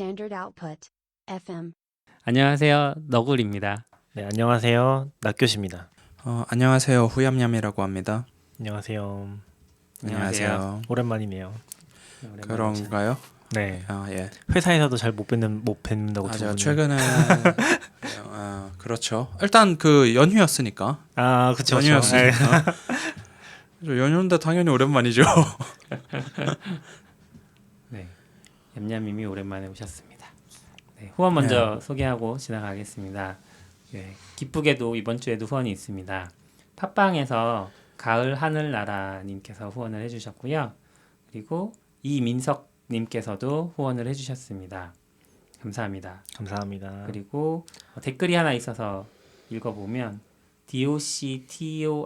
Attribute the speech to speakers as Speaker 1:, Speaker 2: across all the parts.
Speaker 1: Standard Output FM.
Speaker 2: 안녕하세요. 너굴입니다.
Speaker 3: 네, 안녕하세요. 낙교시입니다.
Speaker 4: 안녕하세요. 후얌얌이라고 합니다.
Speaker 3: 안녕하세요.
Speaker 2: 안녕하세요.
Speaker 3: 오랜만이네요.
Speaker 4: 그런가요?
Speaker 3: 네.
Speaker 4: 예.
Speaker 3: 회사에서도 잘 못 뵙는다고 두
Speaker 4: 제가
Speaker 3: 분은.
Speaker 4: 최근에 그렇죠. 일단 그 연휴였으니까.
Speaker 3: 그렇죠.
Speaker 4: 연휴였으니까. 연휴인데 당연히 오랜만이죠.
Speaker 2: 네, 얌얌님이 오랜만에 오셨습니다. 네, 후원 먼저 소개하고 지나가겠습니다. 네, 기쁘게도 이번 주에도 후원이 있습니다. 팟빵에서 가을 하늘나라님께서 후원을 해주셨고요. 그리고 이민석님께서도 후원을 해주셨습니다. 감사합니다.
Speaker 3: 감사합니다.
Speaker 2: 그리고 댓글이 하나 있어서 읽어보면 DOCTORGU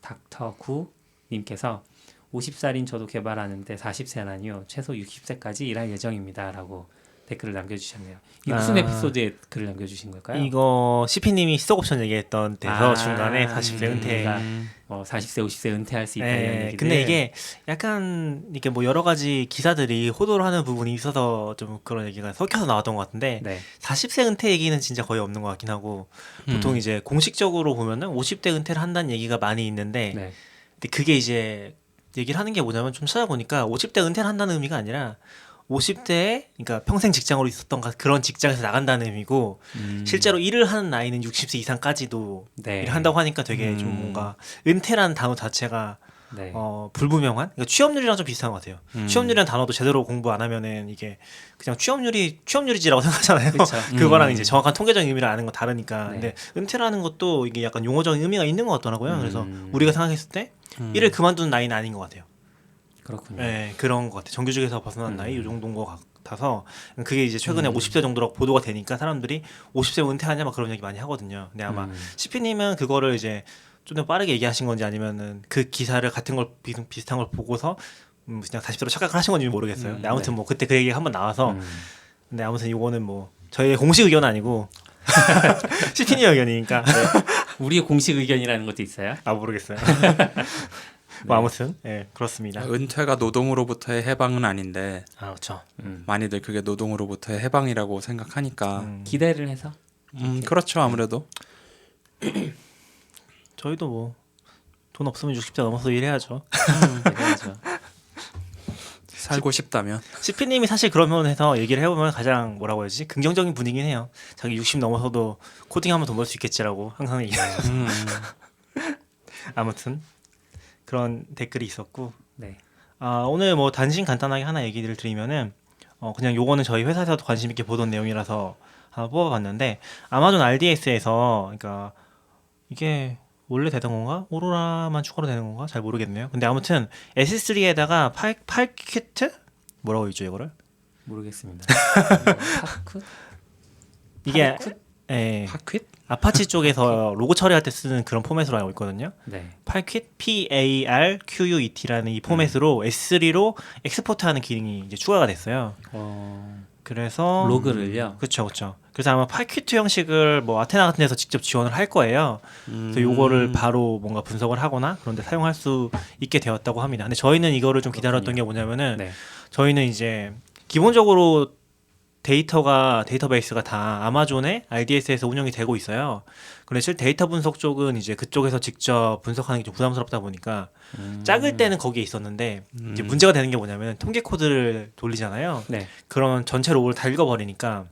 Speaker 2: 닥터9님께서 50살인 저도 개발하는데 40세라니요. 최소 60세까지 일할 예정입니다. 라고 댓글을 남겨주셨네요. 이게 무슨 에피소드에 글을 남겨주신 걸까요?
Speaker 3: 이거 CP님이 스톡옵션 얘기했던 데서 중간에 40세 은퇴.
Speaker 2: 40세, 50세 은퇴할 수 있다 이런 얘기들.
Speaker 3: 근데 이게 약간 이게 뭐 여러 가지 기사들이 호도를 하는 부분이 있어서 좀 그런 얘기가 섞여서 나왔던 것 같은데
Speaker 2: 네.
Speaker 3: 40세 은퇴 얘기는 진짜 거의 없는 것 같긴 하고 보통 이제 공식적으로 보면은 50대 은퇴를 한다는 얘기가 많이 있는데
Speaker 2: 네.
Speaker 3: 근데 그게 이제 얘기를 하는 게 뭐냐면 좀 찾아보니까 50대 은퇴를 한다는 의미가 아니라 50대에 그러니까 평생 직장으로 있었던 그런 직장에서 나간다는 의미고 실제로 일을 하는 나이는 60세 이상까지도
Speaker 2: 네.
Speaker 3: 일을 한다고 하니까 되게 좀 뭔가 은퇴라는 단어 자체가
Speaker 2: 네.
Speaker 3: 불분명한 그러니까 취업률이랑 좀 비슷한 것 같아요. 취업률이라는 단어도 제대로 공부 안 하면은 이게 그냥 취업률이지라고 생각하잖아요.
Speaker 2: 그쵸.
Speaker 3: 그거랑 이제 정확한 통계적인 의미를 아는 건 다르니까.
Speaker 2: 네.
Speaker 3: 근데 은퇴라는 것도 이게 약간 용어적인 의미가 있는 것 같더라고요. 그래서 우리가 생각했을 때 일을 그만두는 나이는 아닌 것 같아요.
Speaker 2: 그렇군요.
Speaker 3: 네, 그런 것 같아요. 정규직에서 벗어난 나이 이 정도인 것 같아서 그게 이제 최근에 50세 정도로 보도가 되니까 사람들이 50세 은퇴하냐 막 그런 얘기 많이 하거든요. 근데 아마 CP님은 그거를 이제 좀 더 빠르게 얘기하신 건지 아니면은 그 기사를 같은 걸 비슷한 걸 보고서 그냥 40대로 착각을 하신 건지 모르겠어요. 근데 아무튼 뭐 그때 그 얘기가 한번 나와서 근데 아무튼 이거는 뭐 저희의 공식 의견은 아니고 CP님 의견이니까
Speaker 2: 우리의 공식 의견이라는 것도 있어요?
Speaker 3: 모르겠어요. 뭐 아무튼 그렇습니다.
Speaker 4: 은퇴가 노동으로부터의 해방은 아닌데
Speaker 3: 그렇죠.
Speaker 4: 많이들 그게 노동으로부터의 해방이라고 생각하니까
Speaker 2: 기대를 해서?
Speaker 4: 그렇죠. 아무래도
Speaker 3: 저희도 뭐 돈 없으면 60대 넘어서 일해야죠.
Speaker 2: 기대하죠.
Speaker 4: 살고 싶다면
Speaker 3: CP님이 사실 그런 면에서 얘기를 해보면 가장 뭐라고 해야지 긍정적인 분위기긴 해요. 자기 60 넘어서도 코딩하면 돈 벌 수 있겠지라고 항상 얘기해요. 아무튼 그런 댓글이 있었고
Speaker 2: 네.
Speaker 3: 오늘 뭐 단신 간단하게 하나 얘기를 드리면은 그냥 요거는 저희 회사에서도 관심 있게 보던 내용이라서 하나 뽑아봤는데 아마존 RDS에서 그러니까 이게 원래 되던 건가? 오로라만 추가로 되는 건가? 잘 모르겠네요. 근데 아무튼 S3에다가 8퀴트? 뭐라고 읽죠 이거를?
Speaker 2: 모르겠습니다. 파쿠?
Speaker 3: 이게
Speaker 4: 파퀴트?
Speaker 3: 아파치 쪽에서 로고 처리할 때 쓰는 그런 포맷으로 알고 있거든요.
Speaker 2: 네.
Speaker 3: 팔퀴트 PARQUET라는 이 포맷으로 S3로 엑스포트하는 기능이 이제 추가가 됐어요. 그래서
Speaker 2: 로그를요?
Speaker 3: 그렇죠. 그래서 아마 팔퀴트 형식을 뭐 아테나 같은 데서 직접 지원을 할 거예요. 그래서 요거를 바로 뭔가 분석을 하거나 그런 데 사용할 수 있게 되었다고 합니다. 근데 저희는 이거를 좀 기다렸던 게 뭐냐면은
Speaker 2: 네.
Speaker 3: 저희는 이제 기본적으로 데이터베이스가 다 아마존의 RDS에서 운영이 되고 있어요. 그런데 실 데이터 분석 쪽은 이제 그쪽에서 직접 분석하는 게 좀 부담스럽다 보니까 작을 때는 거기에 있었는데 이제 문제가 되는 게 뭐냐면 통계 코드를 돌리잖아요.
Speaker 2: 네.
Speaker 3: 그런 전체 로그를 다 읽어버리니까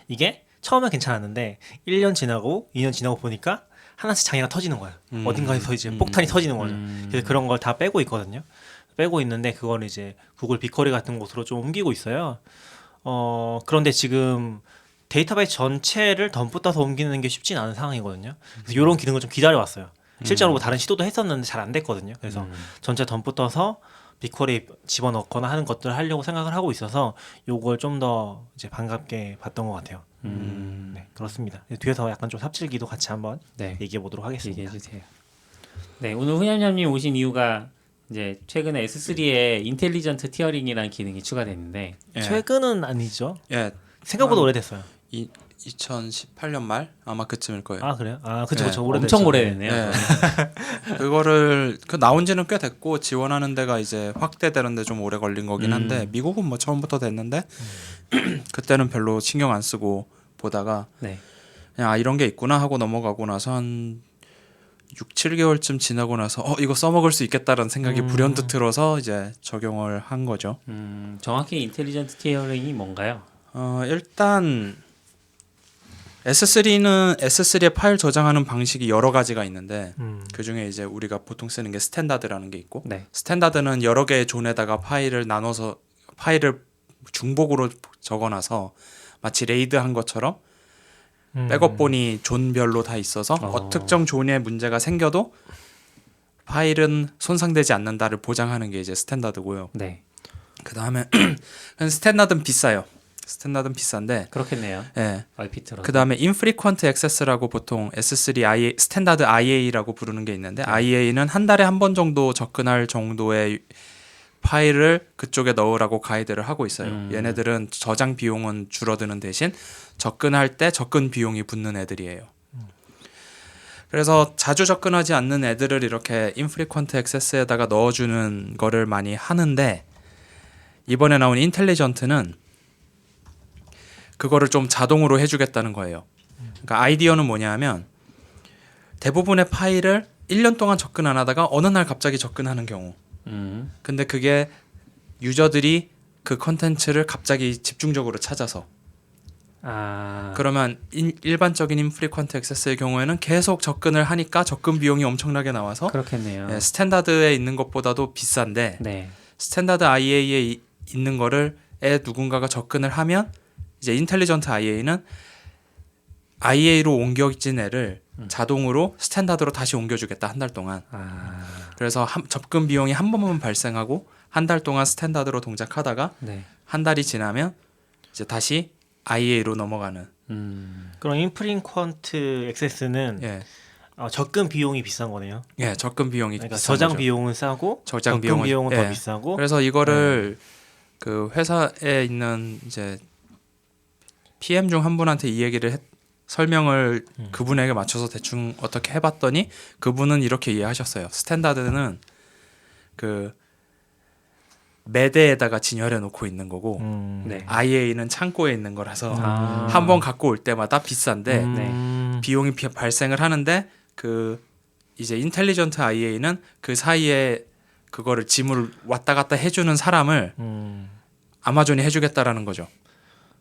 Speaker 3: 이게 처음엔 괜찮았는데 1년 지나고 2년 지나고 보니까 하나씩 장애가 터지는 거야. 어딘가에서 이제 폭탄이 터지는 거죠. 그래서 그런 걸 다 빼고 있거든요. 빼고 있는데 그걸 이제 구글 빅쿼리 같은 곳으로 좀 옮기고 있어요. 그런데 지금 데이터베이스 전체를 덤프 떠서 옮기는 게 쉽진 않은 상황이거든요. 그래서 이런 기능을 좀 기다려왔어요. 실제로 뭐 다른 시도도 했었는데 잘 안 됐거든요. 그래서 전체 덤프 떠서 빅쿼리 집어넣거나 하는 것들을 하려고 생각을 하고 있어서 요걸 좀 더 이제 반갑게 봤던 것 같아요. 네, 그렇습니다. 뒤에서 약간 좀 삽질기도 같이 한번
Speaker 2: 네.
Speaker 3: 얘기해 보도록 하겠습니다.
Speaker 2: 얘기해 주세요. 네, 오늘 후냠냠님 오신 이유가 이제 최근에 S3에 인텔리전트 티어링이라는 기능이 추가됐는데
Speaker 4: 예.
Speaker 3: 최근은 아니죠.
Speaker 4: 예.
Speaker 3: 생각보다 오래됐어요.
Speaker 4: 2018년 말 아마 그쯤일 거예요.
Speaker 3: 아 그래요? 아 그쵸
Speaker 4: 네.
Speaker 3: 그쵸 오래됐죠.
Speaker 2: 엄청 오래됐네요.
Speaker 4: 네. 그거를 나온 지는 꽤 됐고 지원하는 데가 이제 확대되는데 좀 오래 걸린 거긴 한데 미국은 뭐 처음부터 됐는데 그때는 별로 신경 안 쓰고 보다가
Speaker 2: 네.
Speaker 4: 그냥 이런 게 있구나 하고 넘어가고 나서 한 6, 7개월쯤 지나고 나서 이거 써먹을 수 있겠다라는 생각이 불현듯 들어서 이제 적용을 한 거죠.
Speaker 2: 정확히 인텔리전트 티어링이 뭔가요?
Speaker 4: 일단 S3의 파일 저장하는 방식이 여러 가지가 있는데 그 중에 이제 우리가 보통 쓰는 게 스탠다드라는 게 있고
Speaker 2: 네.
Speaker 4: 스탠다드는 여러 개의 존에다가 파일을 나눠서 파일을 중복으로 적어놔서 마치 레이드한 것처럼 백업본이 존별로 다 있어서 특정 존에 문제가 생겨도 파일은 손상되지 않는다를 보장하는 게 이제 스탠다드고요.
Speaker 2: 네.
Speaker 4: 그 다음에 스탠다드는 비싸요. 스탠다드는 비싼데
Speaker 2: 그렇겠네요.
Speaker 4: 예.
Speaker 2: 얼핏 들어.
Speaker 4: 그 다음에 infrequent access라고 보통 S3 스탠다드 IA라고 부르는 게 있는데 IA는 한 달에 한 번 정도 접근할 정도의 파일을 그쪽에 넣으라고 가이드를 하고 있어요. 얘네들은 저장 비용은 줄어드는 대신 접근할 때 접근 비용이 붙는 애들이에요. 그래서 자주 접근하지 않는 애들을 이렇게 infrequent access에다가 넣어주는 거를 많이 하는데 이번에 나온 인텔리전트는 그거를 좀 자동으로 해주겠다는 거예요. 그러니까 아이디어는 뭐냐면 대부분의 파일을 1년 동안 접근 안 하다가 어느 날 갑자기 접근하는 경우. 근데 그게 유저들이 그 컨텐츠를 갑자기 집중적으로 찾아서 그러면 일반적인 인프리퀀트 액세스의 경우에는 계속 접근을 하니까 접근 비용이 엄청나게 나와서
Speaker 2: 그렇겠네요.
Speaker 4: 스탠다드에 있는 것보다도 비싼데
Speaker 2: 네.
Speaker 4: 스탠다드 IA에 있는 거를 누군가가 접근을 하면 이제 인텔리전트 IA는 IA로 옮겨진 애를 자동으로 스탠다드로 다시 옮겨주겠다 한 달 동안. 그래서 접근 비용이 한 번만 발생하고 한 달 동안 스탠다드로 동작하다가
Speaker 2: 네.
Speaker 4: 한 달이 지나면 이제 다시 IA로 넘어가는.
Speaker 3: 그럼 인프리퀀트 액세스는
Speaker 4: 예,
Speaker 3: 접근 비용이 비싼 거네요.
Speaker 4: 예, 접근 비용이
Speaker 3: 그러니까
Speaker 4: 비싼
Speaker 3: 저장
Speaker 4: 거죠.
Speaker 3: 비용은 싸고
Speaker 4: 저장
Speaker 3: 접근 비용은 더
Speaker 4: 예.
Speaker 3: 비싸고.
Speaker 4: 그래서 이거를 그 회사에 있는 이제 PM 중 한 분한테 이 얘기를 설명을 그분에게 맞춰서 대충 어떻게 해봤더니 그분은 이렇게 이해하셨어요. 스탠다드는 그 매대에다가 진열해 놓고 있는 거고
Speaker 2: 네.
Speaker 4: IA는 창고에 있는 거라서
Speaker 2: 아.
Speaker 4: 한 번 갖고 올 때마다 비싼데
Speaker 2: 네.
Speaker 4: 비용이 발생을 하는데 그 이제 인텔리전트 IA는 그 사이에 그거를 짐을 왔다 갔다 해주는 사람을 아마존이 해주겠다라는 거죠.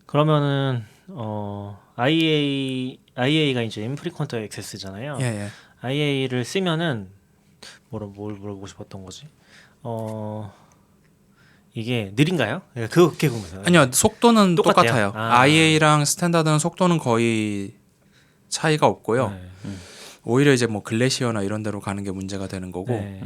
Speaker 3: 그러면은 IA가 이제 인프리퀀트 액세스잖아요.
Speaker 4: 예, 예.
Speaker 3: IA를 쓰면은 뭘 물어보고 싶었던 거지? 이게 느린가요? 그게 궁금해요.
Speaker 4: 아니요, 속도는
Speaker 3: 똑같아요?
Speaker 4: 똑같아요.
Speaker 3: 아.
Speaker 4: IA랑 스탠다드는 속도는 거의 차이가 없고요.
Speaker 3: 네.
Speaker 4: 오히려 이제 뭐 글래시어나 이런 데로 가는 게 문제가 되는 거고.
Speaker 3: 네.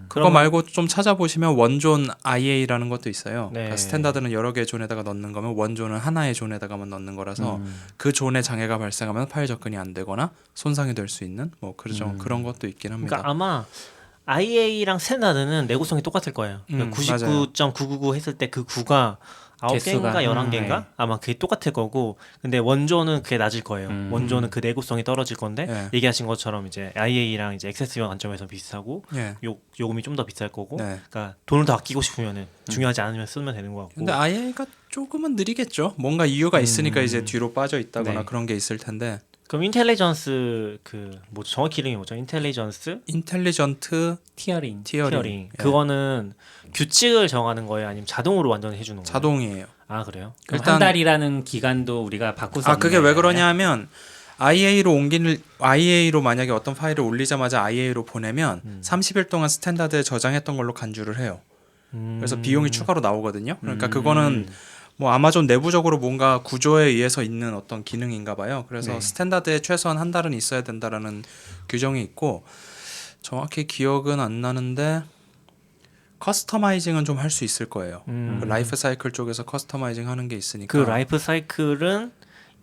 Speaker 4: 그거 말고 좀 찾아보시면 원존 IA라는 것도 있어요.
Speaker 3: 네.
Speaker 4: 그러니까 스탠다드는 여러 개의 존에다가 넣는 거면 원존은 하나의 존에다가만 넣는 거라서 그 존에 장애가 발생하면 파일 접근이 안 되거나 손상이 될 수 있는 뭐 그런 것도 있긴 합니다.
Speaker 3: 그러니까 아마 IA랑 스탠다드는 내구성이 똑같을 거예요. 그러니까
Speaker 4: 맞아요.
Speaker 3: 99.999 했을 때 그 9가 9개인가
Speaker 2: 개수가,
Speaker 3: 11개인가?
Speaker 2: 네.
Speaker 3: 아마 그게 똑같을 거고 근데 원조는 그게 낮을 거예요. 원조는 그 내구성이 떨어질 건데
Speaker 4: 네.
Speaker 3: 얘기하신 것처럼 이제 IA랑 이제 액세스용 관점에서 비슷하고
Speaker 4: 예.
Speaker 3: 요금이 좀 더 비쌀 거고
Speaker 4: 네.
Speaker 3: 그러니까 돈을 더 아끼고 싶으면은 중요하지 않으면 쓰면 되는 것 같고
Speaker 4: 근데 IA가 조금은 느리겠죠. 뭔가 이유가 있으니까 이제 뒤로 빠져 있다거나
Speaker 2: 네.
Speaker 4: 그런 게 있을 텐데.
Speaker 3: 그럼 인텔리전스 뭐 정확히 이름이 뭐죠?
Speaker 4: 인텔리전트
Speaker 2: 티어링.
Speaker 3: 티어링
Speaker 4: 예.
Speaker 3: 그거는 규칙을 정하는 거예요? 아니면 자동으로 완전히 해주는 거예요?
Speaker 4: 자동이에요.
Speaker 3: 아 그래요?
Speaker 2: 그럼
Speaker 4: 일단-
Speaker 2: 한 달이라는 기간도 우리가 바꿀 수 없는
Speaker 4: 그게 왜
Speaker 2: 거예요?
Speaker 4: 그러냐면 IA로 만약에 어떤 파일을 올리자마자 IA로 보내면 30일 동안 스탠다드에 저장했던 걸로 간주를 해요. 그래서 비용이 추가로 나오거든요. 그러니까 그거는 뭐 아마존 내부적으로 뭔가 구조에 의해서 있는 어떤 기능인가 봐요. 그래서
Speaker 2: 네.
Speaker 4: 스탠다드에 최소한 한 달은 있어야 된다라는 규정이 있고 정확히 기억은 안 나는데 커스터마이징은 좀 할 수 있을 거예요. 그 라이프 사이클 쪽에서 커스터마이징 하는 게 있으니까.
Speaker 3: 그 라이프 사이클은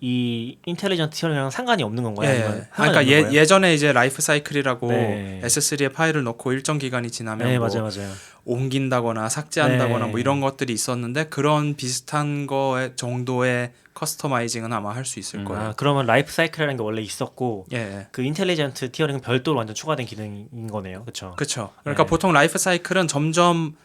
Speaker 3: 이 인텔리전트 티어링이랑 상관이 없는 건가요?
Speaker 4: 예.
Speaker 3: 아니면 상관이
Speaker 4: 그러니까
Speaker 3: 없는 거예요?
Speaker 4: 예전에 이제 라이프 사이클이라고
Speaker 3: 네.
Speaker 4: S3에 파일을 넣고 일정 기간이 지나면
Speaker 3: 네,
Speaker 4: 뭐
Speaker 3: 맞아요.
Speaker 4: 옮긴다거나 삭제한다거나
Speaker 3: 네.
Speaker 4: 뭐 이런 것들이 있었는데 그런 비슷한 거에 정도의 커스터마이징은 아마 할 수 있을 거예요.
Speaker 3: 아, 그러면 라이프 사이클이라는 게 원래 있었고
Speaker 4: 예.
Speaker 3: 그 인텔리전트 티어링은 별도로 완전 추가된 기능인 거네요. 그렇죠?
Speaker 4: 그렇죠. 그러니까
Speaker 3: 네.
Speaker 4: 보통 라이프 사이클은 점점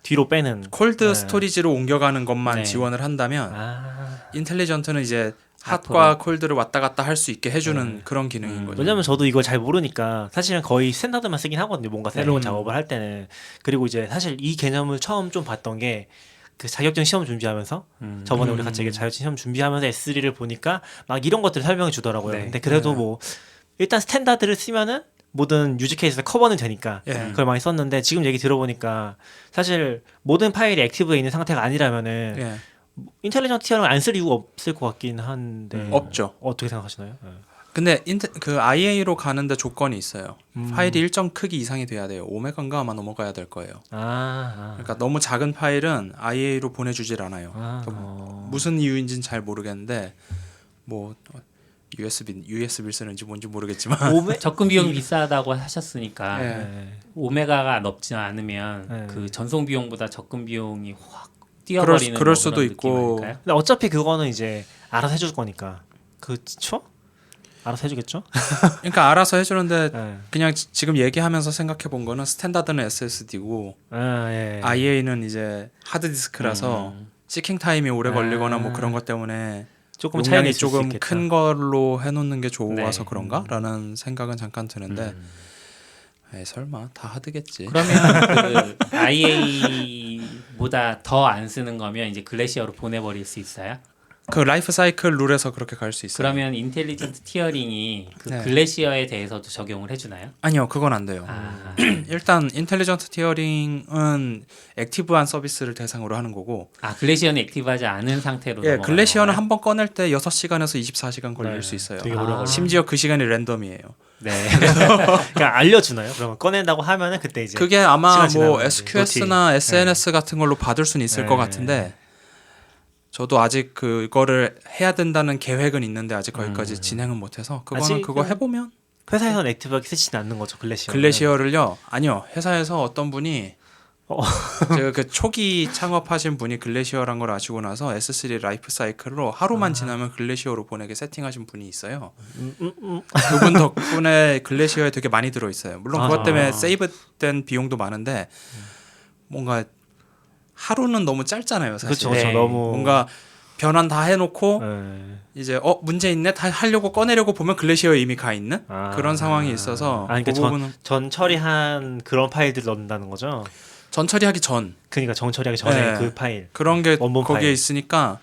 Speaker 3: 뒤로 빼는
Speaker 4: 콜드
Speaker 3: 네.
Speaker 4: 스토리지로 옮겨가는 것만
Speaker 2: 네.
Speaker 4: 지원을 한다면
Speaker 3: 아.
Speaker 4: 인텔리전트는 이제
Speaker 2: 앞으로.
Speaker 4: 핫과 콜드를 왔다 갔다 할 수 있게 해주는 그런 기능인 거죠.
Speaker 3: 왜냐면 저도 이걸 잘 모르니까 사실은 거의 스탠다드만 쓰긴 하거든요. 뭔가 새로운 작업을 할 때는. 그리고 이제 사실 이 개념을 처음 좀 봤던 게 그 자격증 시험 준비하면서 저번에 우리 같이 자격증 시험 준비하면서 S3를 보니까 막 이런 것들을 설명해 주더라고요.
Speaker 2: 네.
Speaker 3: 근데 그래도 뭐 일단 스탠다드를 쓰면은 모든 유즈 케이스에서 커버는 되니까
Speaker 4: 예.
Speaker 3: 그걸 많이 썼는데 지금 얘기 들어보니까 사실 모든 파일이 액티브에 있는 상태가 아니라면은
Speaker 4: 예.
Speaker 3: 인텔리전트 티어는 안 쓸 이유가 없을 것 같긴 한데
Speaker 4: 없죠.
Speaker 3: 어떻게 생각하시나요?
Speaker 4: 근데 그 IA로 가는데 조건이 있어요. 파일이 일정 크기 이상이 돼야 돼요. 5메가인가 아마 넘어가야 될 거예요.
Speaker 3: 그러니까
Speaker 4: 너무 작은 파일은 IA로 보내주질 않아요. 무슨 이유인지는 잘 모르겠는데 뭐 USB를 쓰는지 뭔지 모르겠지만
Speaker 2: 접근 비용이 비싸다고 하셨으니까
Speaker 4: 예.
Speaker 2: 오메가가 넓지 않으면
Speaker 3: 네.
Speaker 2: 그 전송 비용보다 접근 비용이 확 뛰어버리는
Speaker 4: 그럴
Speaker 2: 뭐
Speaker 4: 수도
Speaker 2: 그런
Speaker 4: 있고.
Speaker 2: 느낌 아닐까요?
Speaker 3: 근데 어차피 그거는 이제 알아서 해줄 거니까 그쵸? 알아서 해주겠죠?
Speaker 4: 그러니까 알아서 해주는데
Speaker 3: 네.
Speaker 4: 그냥 지금 얘기하면서 생각해 본 거는 스탠다드는 SSD고
Speaker 3: 예.
Speaker 4: IA는 이제 하드디스크라서 시킹 타임이 오래 걸리거나 뭐 그런 것 때문에
Speaker 3: 조금 차이가
Speaker 4: 용량이
Speaker 3: 있을 수
Speaker 4: 조금
Speaker 3: 있겠다.
Speaker 4: 큰 걸로 해놓는 게 좋아서
Speaker 2: 네.
Speaker 4: 그런가라는 생각은 잠깐 드는데 에이, 설마 다 하드겠지.
Speaker 2: 그러면 그 IA보다 더 안 쓰는 거면 이제 글래시어로 보내버릴 수 있어요?
Speaker 4: 그 라이프 사이클 룰에서 그렇게 갈 수 있어요.
Speaker 2: 그러면 인텔리전트 티어링이 그
Speaker 4: 네.
Speaker 2: 글래시어에 대해서도 적용을 해주나요?
Speaker 4: 아니요, 그건 안 돼요.
Speaker 2: 아,
Speaker 4: 일단 인텔리전트 티어링은 액티브한 서비스를 대상으로 하는 거고,
Speaker 2: 글래시어는 액티브하지 않은 상태로
Speaker 4: 예,
Speaker 2: 넘어가는
Speaker 4: 글래시어는
Speaker 2: 건가요?
Speaker 4: 한 번 꺼낼 때 6시간에서 24시간 걸릴
Speaker 3: 네,
Speaker 4: 수 있어요.
Speaker 3: 되게 오래 걸려요.
Speaker 4: 심지어 그 시간이 랜덤이에요.
Speaker 2: 네.
Speaker 3: 그러니까 알려주나요? 그러면 꺼낸다고 하면은 그때 이제
Speaker 4: 그게 아마
Speaker 3: 시간
Speaker 4: 뭐
Speaker 3: 지나면
Speaker 4: SQS나 SNS 같은 걸로 받을 수는 있을
Speaker 3: 네.
Speaker 4: 것 같은데 저도 아직 그거를 해야 된다는 계획은 있는데 아직 거기까지 진행은 못해서 그거는
Speaker 3: 아직은
Speaker 4: 그거 해보면
Speaker 3: 회사에서는 액티브하게 쓰지는 않는 거죠 글래시어.
Speaker 4: 글래시어를요. 아니요, 회사에서 어떤 분이 제가 그 초기 창업하신 분이 글래시어란 걸 아시고 나서 S3 라이프 사이클로 하루만 지나면 글래시어로 보내게 세팅하신 분이 있어요. 그분 덕분에 글래시어에 되게 많이 들어 있어요. 물론 그것 때문에 세이브된 비용도 많은데 뭔가 하루는 너무 짧잖아요, 사실.
Speaker 3: 그렇죠,
Speaker 2: 네.
Speaker 3: 너무
Speaker 4: 뭔가 변환 다 해놓고
Speaker 3: 네.
Speaker 4: 이제 문제 있네 다 하려고 꺼내려고 보면 글래시어에 이미 가 있는
Speaker 3: 아.
Speaker 4: 그런 상황이 있어서
Speaker 3: 그러니까
Speaker 4: 그 부분은
Speaker 3: 전 처리한 그런 파일들 넣는다는 거죠.
Speaker 4: 전 처리하기 전
Speaker 3: 그러니까 정 처리하기 전에
Speaker 4: 네.
Speaker 3: 그 파일.
Speaker 4: 그런 게
Speaker 3: 원본
Speaker 4: 거기에
Speaker 3: 파일.
Speaker 4: 있으니까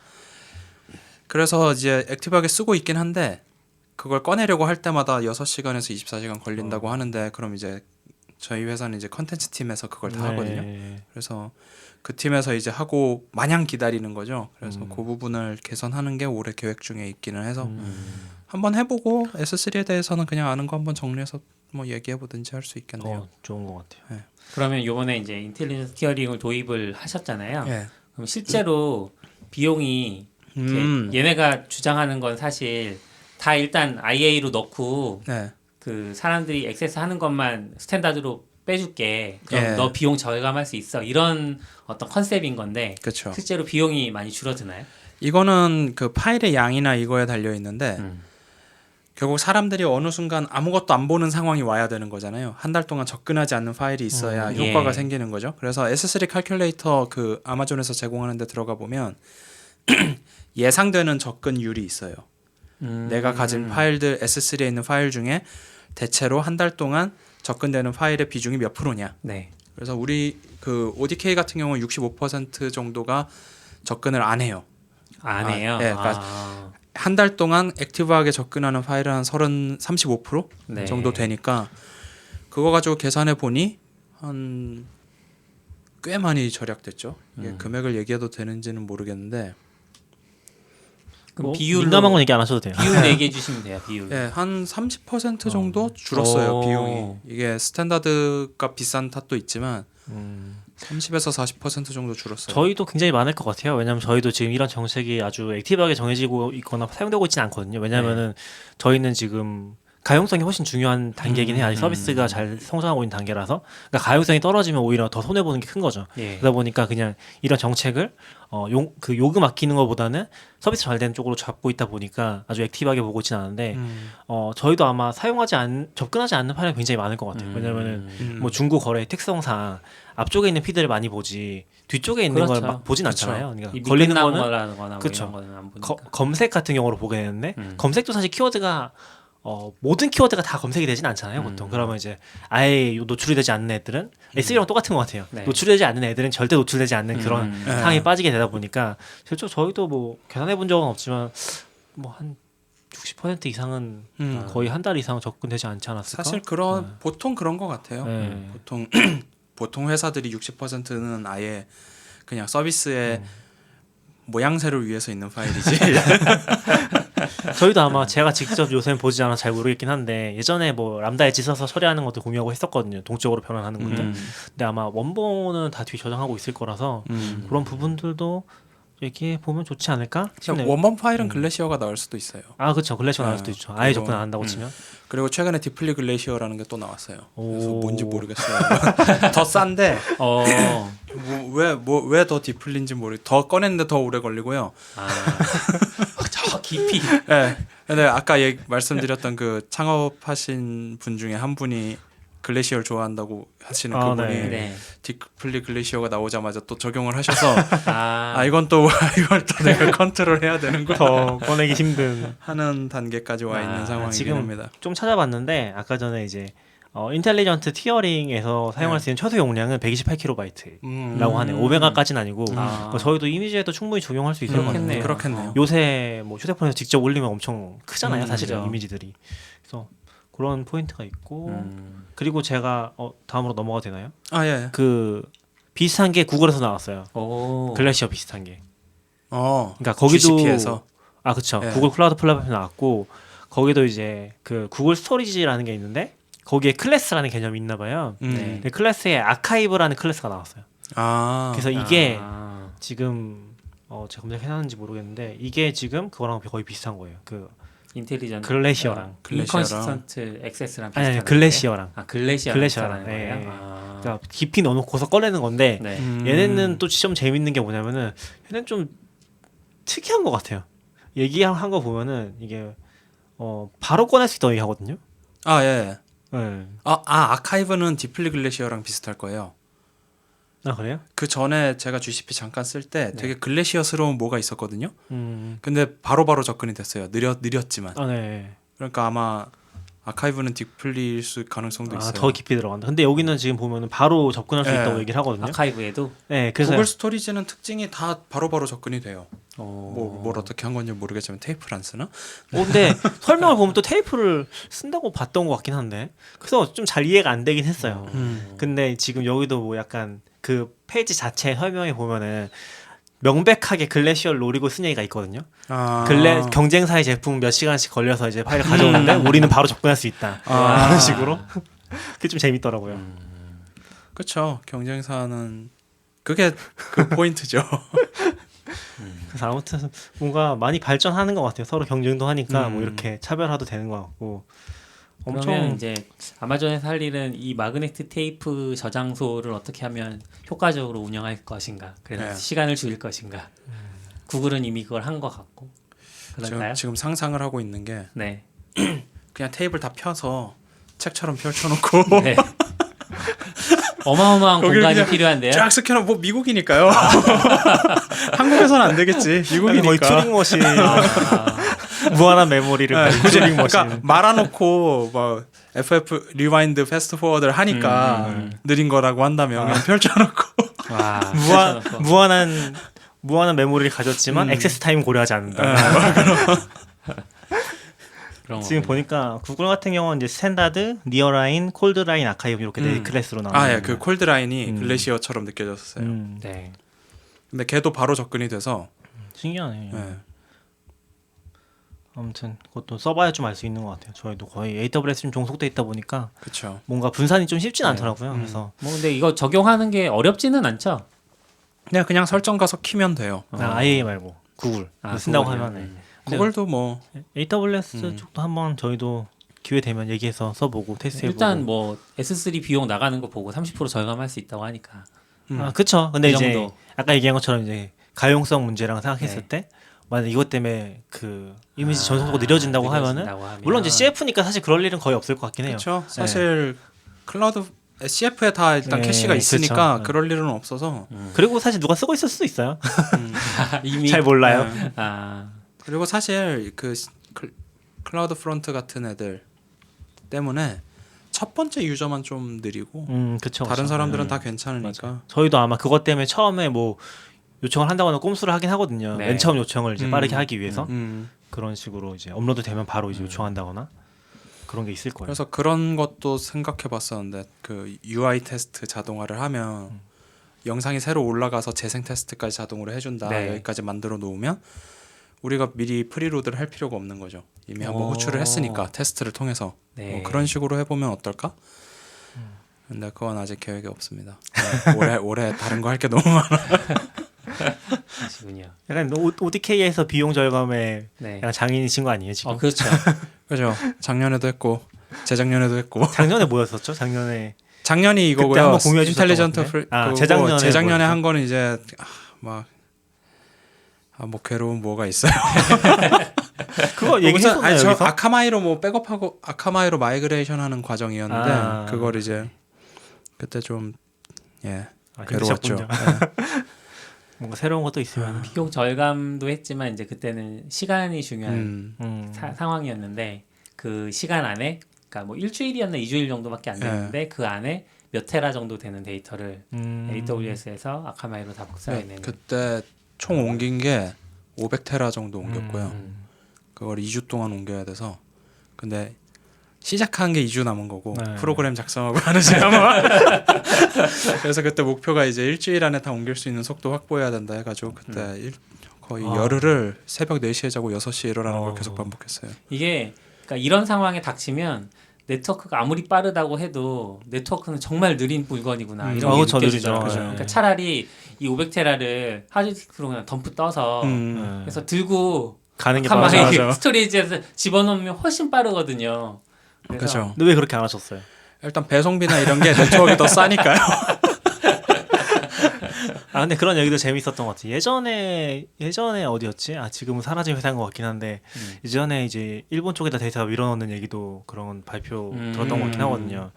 Speaker 4: 그래서 이제 액티브하게 쓰고 있긴 한데 그걸 꺼내려고 할 때마다 6시간에서 24시간 걸린다고 하는데 그럼 이제 저희 회사는 이제 컨텐츠 팀에서 그걸 다 하거든요.
Speaker 3: 네.
Speaker 4: 그래서 그 팀에서 이제 하고 마냥 기다리는 거죠. 그래서 그 부분을 개선하는 게 올해 계획 중에 있기는 해서 한번 해보고 S3에 대해서는 그냥 아는 거 한번 정리해서 뭐 얘기해 보든지 할 수 있겠네요.
Speaker 3: 좋은 것 같아요.
Speaker 2: 그러면 이번에 이제 인텔리전트 티어링을 도입을 하셨잖아요.
Speaker 4: 예.
Speaker 2: 그럼 실제로 비용이 이렇게 얘네가 주장하는 건 사실 다 일단 IA로 넣고
Speaker 4: 네.
Speaker 2: 그 사람들이 액세스하는 것만 스탠다드로 빼줄게. 그럼
Speaker 4: 예.
Speaker 2: 너 비용 절감할 수 있어. 이런 어떤 컨셉인 건데
Speaker 4: 그렇죠.
Speaker 2: 실제로 비용이 많이 줄어드나요?
Speaker 4: 이거는 그 파일의 양이나 이거에 달려 있는데 결국 사람들이 어느 순간 아무것도 안 보는 상황이 와야 되는 거잖아요. 한 달 동안 접근하지 않는 파일이 있어야 효과가
Speaker 2: 예.
Speaker 4: 생기는 거죠. 그래서 S3 칼큘레이터 그 아마존에서 제공하는 데 들어가 보면 예상되는 접근율이 있어요. 내가 가진 파일들 S3에 있는 파일 중에 대체로 한 달 동안 접근되는 파일의 비중이 몇 프로냐.
Speaker 2: 네.
Speaker 4: 그래서 우리 그 ODK 같은 경우는 65% 정도가 접근을 안 해요.
Speaker 2: 안 해요.
Speaker 4: 예, 그러니까 한 달 동안 액티브하게 접근하는 파일은 한 35%
Speaker 2: 네.
Speaker 4: 정도 되니까 그거 가지고 계산해 보니 한 꽤 많이 절약됐죠. 이게 금액을 얘기해도 되는지는 모르겠는데
Speaker 2: 그럼
Speaker 3: 뭐
Speaker 2: 비율로
Speaker 3: 민감한 건 얘기 안 하셔도 돼요.
Speaker 2: 비율 얘기해 주시면 돼요. 비율.
Speaker 4: 예, 한 30% 정도 줄었어요.
Speaker 2: 오.
Speaker 4: 비용이. 이게 스탠다드가 비싼 탓도 있지만 30에서 40% 정도 줄었어요.
Speaker 3: 저희도 굉장히 많을 것 같아요. 왜냐하면 저희도 지금 이런 정책이 아주 액티브하게 정해지고 있거나 사용되고 있지는 않거든요. 왜냐하면은 저희는 지금 가용성이 훨씬 중요한 단계이긴 해요. 아직 서비스가 잘 성장하고 있는 단계라서. 그러니까 가용성이 떨어지면 오히려 더 손해 보는 게 큰 거죠.
Speaker 2: 예.
Speaker 3: 그러다 보니까 그냥 이런 정책을 그 요금 아끼는 것보다는 서비스 잘 되는 쪽으로 잡고 있다 보니까 아주 액티브하게 보고 있지는 않은데 저희도 아마 접근하지 않는 판이 굉장히 많을 것 같아요. 왜냐면은 뭐 중고 거래 특성상 앞쪽에 있는 피드를 많이 보지 뒤쪽에 있는 걸
Speaker 2: 그렇죠.
Speaker 3: 막 보진
Speaker 4: 그렇죠.
Speaker 3: 않잖아요. 그러니까
Speaker 2: 이
Speaker 3: 걸리는 거는
Speaker 2: 거나
Speaker 3: 그쵸.
Speaker 2: 뭐 이런 거는 안 보니까.
Speaker 3: 검색 같은 경우로 보게 되는데 검색도 사실 키워드가 모든 키워드가 다 검색이 되진 않잖아요, 보통. 그러면 이제 아예 노출이 되지 않는 애들은 SEO랑 똑같은 것 같아요.
Speaker 2: 네.
Speaker 3: 노출되지 않는 애들은 절대 노출되지 않는 그런
Speaker 4: 네.
Speaker 3: 상황에 빠지게 되다 보니까 실제로 저희도 뭐 계산해 본 적은 없지만 뭐 한 60% 이상은 거의 한 달 이상 접근되지 않지 않았을까?
Speaker 4: 사실 그런 보통 그런 것 같아요.
Speaker 3: 네.
Speaker 4: 보통 회사들이 60%는 아예 그냥 서비스의 모양새를 위해서 있는 파일이지.
Speaker 3: 저희도 아마 제가 직접 요새는 보지 않아서 잘 모르겠긴 한데 예전에 뭐 람다 엣지 써서 처리하는 것도 공유하고 했었거든요. 동적으로 변환하는 것들. 근데 아마 원본은 다 뒤 저장하고 있을 거라서 그런 부분들도 얘기해 보면 좋지 않을까 싶네요.
Speaker 4: 원본 파일은 글래시어가 나올 수도 있어요.
Speaker 3: 아 그렇죠. 글래시어 나올 수도 있죠. 아예 접근 안 한다고 치면.
Speaker 4: 그리고 최근에 디플리 글래시어라는 게 또 나왔어요. 그래서
Speaker 3: 오.
Speaker 4: 뭔지 모르겠어요. 더 싼데 왜 더 디플리인지 더 꺼냈는데 더 오래 걸리고요.
Speaker 2: 저 깊이.
Speaker 4: 네. 근데 아까 말씀드렸던 그 창업하신 분 중에 한 분이 글래시어를 좋아한다고 하시는 그분이
Speaker 2: 네.
Speaker 4: 디플리 글래시어가 나오자마자 또 적용을 하셔서 이건 또 이걸 또 내가 컨트롤해야 되는구나.
Speaker 3: 더 꺼내기 힘든.
Speaker 4: 하는 단계까지 와 있는 상황이긴
Speaker 3: 지금
Speaker 4: 합니다.
Speaker 3: 좀 찾아봤는데 아까 전에 이제 인텔리전트 티어링에서 사용할 수 있는 최소 용량은 128kb라고 하네요. 오메가까지는 아니고 저희도 이미지에도 충분히 적용할 수 있을 것 같아요.
Speaker 4: 그렇겠네요.
Speaker 3: 요새 뭐 휴대폰에서 직접 올리면 엄청 크잖아요, 사실은
Speaker 2: 그죠.
Speaker 3: 이미지들이. 그래서 그런 포인트가 있고 그리고 제가 다음으로 넘어가도 되나요?
Speaker 4: 예.
Speaker 3: 그 비슷한 게 구글에서 나왔어요.
Speaker 2: 오.
Speaker 3: 글래시어 비슷한 게.
Speaker 4: 그러니까
Speaker 3: 그러니까 거기도
Speaker 4: GCP에서
Speaker 3: 그렇죠.
Speaker 4: 예.
Speaker 3: 구글 클라우드 플랫폼이 나왔고 거기도 이제 그 구글 스토리지라는 게 있는데 거기에 클래스라는 개념이 있나 봐요.
Speaker 2: 네.
Speaker 3: 근데 클래스에 아카이브라는 클래스가 나왔어요. 그래서 이게 지금 제가 검색해놨는지 모르겠는데 이게 지금 그거랑 거의 비슷한 거예요. 그
Speaker 2: 인텔리전트
Speaker 3: 글래시어랑
Speaker 2: 인컨시스턴트 액세스랑
Speaker 3: 아니
Speaker 2: 비슷한
Speaker 3: 글래시어랑
Speaker 2: 글래시어라는
Speaker 3: 예,
Speaker 2: 거예요.
Speaker 3: 예. 그러니까 깊이 넣어놓고서 꺼내는 건데
Speaker 2: 네.
Speaker 3: 얘네는 또 좀 재밌는 게 뭐냐면은 얘는 좀 특이한 것 같아요. 얘기한 거 보면은 이게 바로 꺼낼 수 있다고 얘기하거든요.
Speaker 4: 예.
Speaker 3: 네.
Speaker 4: 아카이브는 디플리 글래시어랑 비슷할 거예요.
Speaker 3: 아 그래요?
Speaker 4: 그 전에 제가 GCP 잠깐 쓸 때 되게 글래시어스러운 뭐가 있었거든요. 근데 바로바로 접근이 됐어요. 느렸지만.
Speaker 3: 네.
Speaker 4: 그러니까 아마 아카이브는 디플리일 수 가능성도 있어요.
Speaker 3: 더 깊이 들어간다. 근데 여기는 지금 보면은 바로 접근할 수 있다고 얘기를 하거든요.
Speaker 2: 아카이브에도.
Speaker 3: 네, 그래서
Speaker 4: 구글 스토리지는 특징이 다 바로바로 접근이 돼요.
Speaker 2: 오.
Speaker 4: 뭘 어떻게 한 건지 모르겠지만 테이프를 안 쓰나?
Speaker 3: 근데 설명을 보면 또 테이프를 쓴다고 봤던 것 같긴 한데 그래서 좀 잘 이해가 안 되긴 했어요. 근데 지금 여기도 뭐 약간 그 페이지 자체 설명에 보면은 명백하게 글래시어를 노리고 쓴 얘기가 있거든요. 경쟁사의 제품 몇 시간씩 걸려서 이제 파일을 가져오는데 우리는 바로 접근할 수 있다. 그런 식으로. 그게 좀 재밌더라고요.
Speaker 4: 그렇죠. 경쟁사는 그게 그 포인트죠.
Speaker 3: 그래서 아무튼 뭔가 많이 발전하는 것 같아요. 서로 경쟁도 하니까 뭐 이렇게 차별화도 되는 것 같고.
Speaker 2: 그러면 이제 아마존에서 할 일은 이 마그네틱 테이프 저장소를 어떻게 하면 효과적으로 운영할 것인가, 그래서 시간을 줄일 것인가. 구글은 이미 그걸 한 것 같고. 그런가요?
Speaker 4: 지금 상상을 하고 있는 게
Speaker 2: 네.
Speaker 4: 그냥 테이블 다 펴서 책처럼 펼쳐놓고
Speaker 2: 네. 어마어마한 공간이 필요한데요.
Speaker 4: 쫙 스캐너 뭐 미국이니까요. 한국에서는 안 되겠지. 미국이니까.
Speaker 3: 거의 튜링머신. 무한한 메모리를 가진 튜링머신.
Speaker 4: 그러니까 말아놓고 뭐 FF 리와인드 패스트 포워드를 하니까 느린 거라고 한다면 그냥 펼쳐놓고
Speaker 3: 무한한 메모리를 가졌지만 액세스 타임 고려하지 않는다. 지금 보니까 구글 같은 경우는 이제 스탠다드, 니어라인, 콜드라인, 아카이브 이렇게 네 클래스로 나와요.
Speaker 4: 그 콜드라인이 글래시어처럼 느껴졌어요.
Speaker 3: 아무튼 그것도 써봐야 좀 알 수 있는 것 같아요. 저희도 거의 AWS 좀 종속돼 있다 보니까
Speaker 4: 그렇죠.
Speaker 3: 뭔가 분산이 좀 쉽진 않더라고요. 그래서
Speaker 2: 뭐 근데 이거 적용하는 게 어렵지는 않죠.
Speaker 4: 그냥 설정 가서 키면 돼요.
Speaker 3: IA 말고 구글 쓴다고
Speaker 2: 구글이요.
Speaker 3: 하면
Speaker 4: 구글도 뭐
Speaker 3: AWS 쪽도 한번 저희도 기회 되면 얘기해서 써보고 테스트해보고.
Speaker 2: 일단 뭐 S3 비용 나가는 거 보고 30% 절감할 수 있다고 하니까.
Speaker 3: 그쵸. 근데
Speaker 2: 이
Speaker 3: 이제
Speaker 2: 정도.
Speaker 3: 아까 얘기한 것처럼 이제 가용성 문제랑 생각했을
Speaker 2: 네.
Speaker 3: 때 만약 이것 때문에 그 이미지 전송속도가 느려진다고 하면은
Speaker 2: 하면.
Speaker 3: 물론 이제 CF니까 사실 그럴 일은 거의 없을 것 같긴 해요.
Speaker 4: 그렇죠. 사실 클라우드 CF에 다 일단
Speaker 3: 네,
Speaker 4: 캐시가 있으니까
Speaker 3: 그쵸.
Speaker 4: 그럴 일은 없어서
Speaker 3: 그리고 사실 누가 쓰고 있을 수도 있어요.
Speaker 2: 이미
Speaker 3: 잘 몰라요.
Speaker 4: 네. 그리고 사실 그 클라우드 프론트 같은 애들 때문에 첫 번째 유저만 좀 느리고
Speaker 3: 그쵸.
Speaker 4: 다른
Speaker 3: 그쵸.
Speaker 4: 사람들은 다 괜찮으니까.
Speaker 3: 저희도 아마 그것 때문에 처음에 뭐 요청을 한다거나 꼼수를 하긴 하거든요.
Speaker 2: 네.
Speaker 3: 맨 처음 요청을 이제 빠르게 하기 위해서
Speaker 4: 음.
Speaker 3: 그런 식으로 이제 업로드 되면 바로 이제 요청한다거나 그런 게 있을 거예요.
Speaker 4: 그래서 그런 것도 생각해봤었는데 그 UI 테스트 자동화를 하면 영상이 새로 올라가서 재생 테스트까지 자동으로 해준다.
Speaker 2: 네.
Speaker 4: 여기까지 만들어 놓으면 우리가 미리 프리로드를 할 필요가 없는 거죠. 이미 한번 호출을 했으니까 테스트를 통해서
Speaker 2: 네.
Speaker 4: 뭐 그런 식으로 해보면 어떨까? 근데 그건 아직 계획이 없습니다. 올해 다른 거 할 게 너무 많아.
Speaker 2: 그러시군요.
Speaker 3: 약간 ODK에서 비용 절감에
Speaker 2: 네.
Speaker 3: 약간 장인이신 거 아니에요 지금?
Speaker 2: 그렇죠.
Speaker 4: 그죠? 작년에도 했고 재작년에도 했고
Speaker 3: 작년에 뭐였었죠? 작년에
Speaker 4: 작년이
Speaker 3: 그때
Speaker 4: 이거고요.
Speaker 3: 한번 공유해 주셨던
Speaker 4: 인텔리전트
Speaker 3: 것 같은데?
Speaker 4: 그거고
Speaker 3: 재작년에
Speaker 4: 재작년에
Speaker 3: 뭐였죠?
Speaker 4: 한 거는 이제 뭐 괴로운 뭐가 있어요.
Speaker 3: 그거 얘기했었나요
Speaker 4: 아니, 저
Speaker 3: 여기서?
Speaker 4: 아카마이로 뭐 백업하고 아카마이로 마이그레이션 하는 과정이었는데 그걸 이제 그때 좀 괴로웠죠.
Speaker 3: 힘드셨군요. 뭔가 새로운 것도 있으면
Speaker 2: 비용 절감도 했지만 이제 그때는 시간이 중요한 상황이었는데 그 시간 안에 그러니까 뭐 일주일이었나 2주일 정도밖에 안 됐는데 그 안에 몇 테라 정도 되는 데이터를 AWS에서 아카마이로 다 복사해내는.
Speaker 4: 그때 총 옮긴 게 500테라 정도 옮겼고요. 그걸 2주 동안 옮겨야 돼서 근데 시작한 게 2주 남은 거고
Speaker 3: 네.
Speaker 4: 프로그램 작성하고 하는 시간만 그래서 그때 목표가 이제 일주일 안에 다 옮길 수 있는 속도 확보해야 된다 해가지고 그때 거의 열흘을 새벽 4시에 자고 6시에 일어나는 걸 계속 반복했어요.
Speaker 2: 이게 그러니까 이런 상황에 닥치면 네트워크가 아무리 빠르다고 해도 네트워크는 정말 느린 물건이구나 이런 게
Speaker 3: 그쵸,
Speaker 2: 느껴지죠.
Speaker 3: 느리죠.
Speaker 2: 그러니까 차라리 이 500테라를 하드디스크로 그냥 덤프 떠서 그래서 들고
Speaker 3: 가는 게
Speaker 2: 아카마이
Speaker 3: 맞아.
Speaker 2: 스토리지에서 집어넣으면 훨씬 빠르거든요.
Speaker 4: 그렇죠.
Speaker 3: 근데 왜 그렇게 안 하셨어요?
Speaker 4: 일단 배송비나 이런 게 네트워크가 더 싸니까요.
Speaker 3: 근데 그런 얘기도 재밌었던 것 같아요. 예전에 어디였지? 지금은 사라진 회사인 것 같긴 한데 예전에 이제 일본 쪽에다 데이터 밀어넣는 얘기도 그런 발표 들었던 것 같긴 하거든요.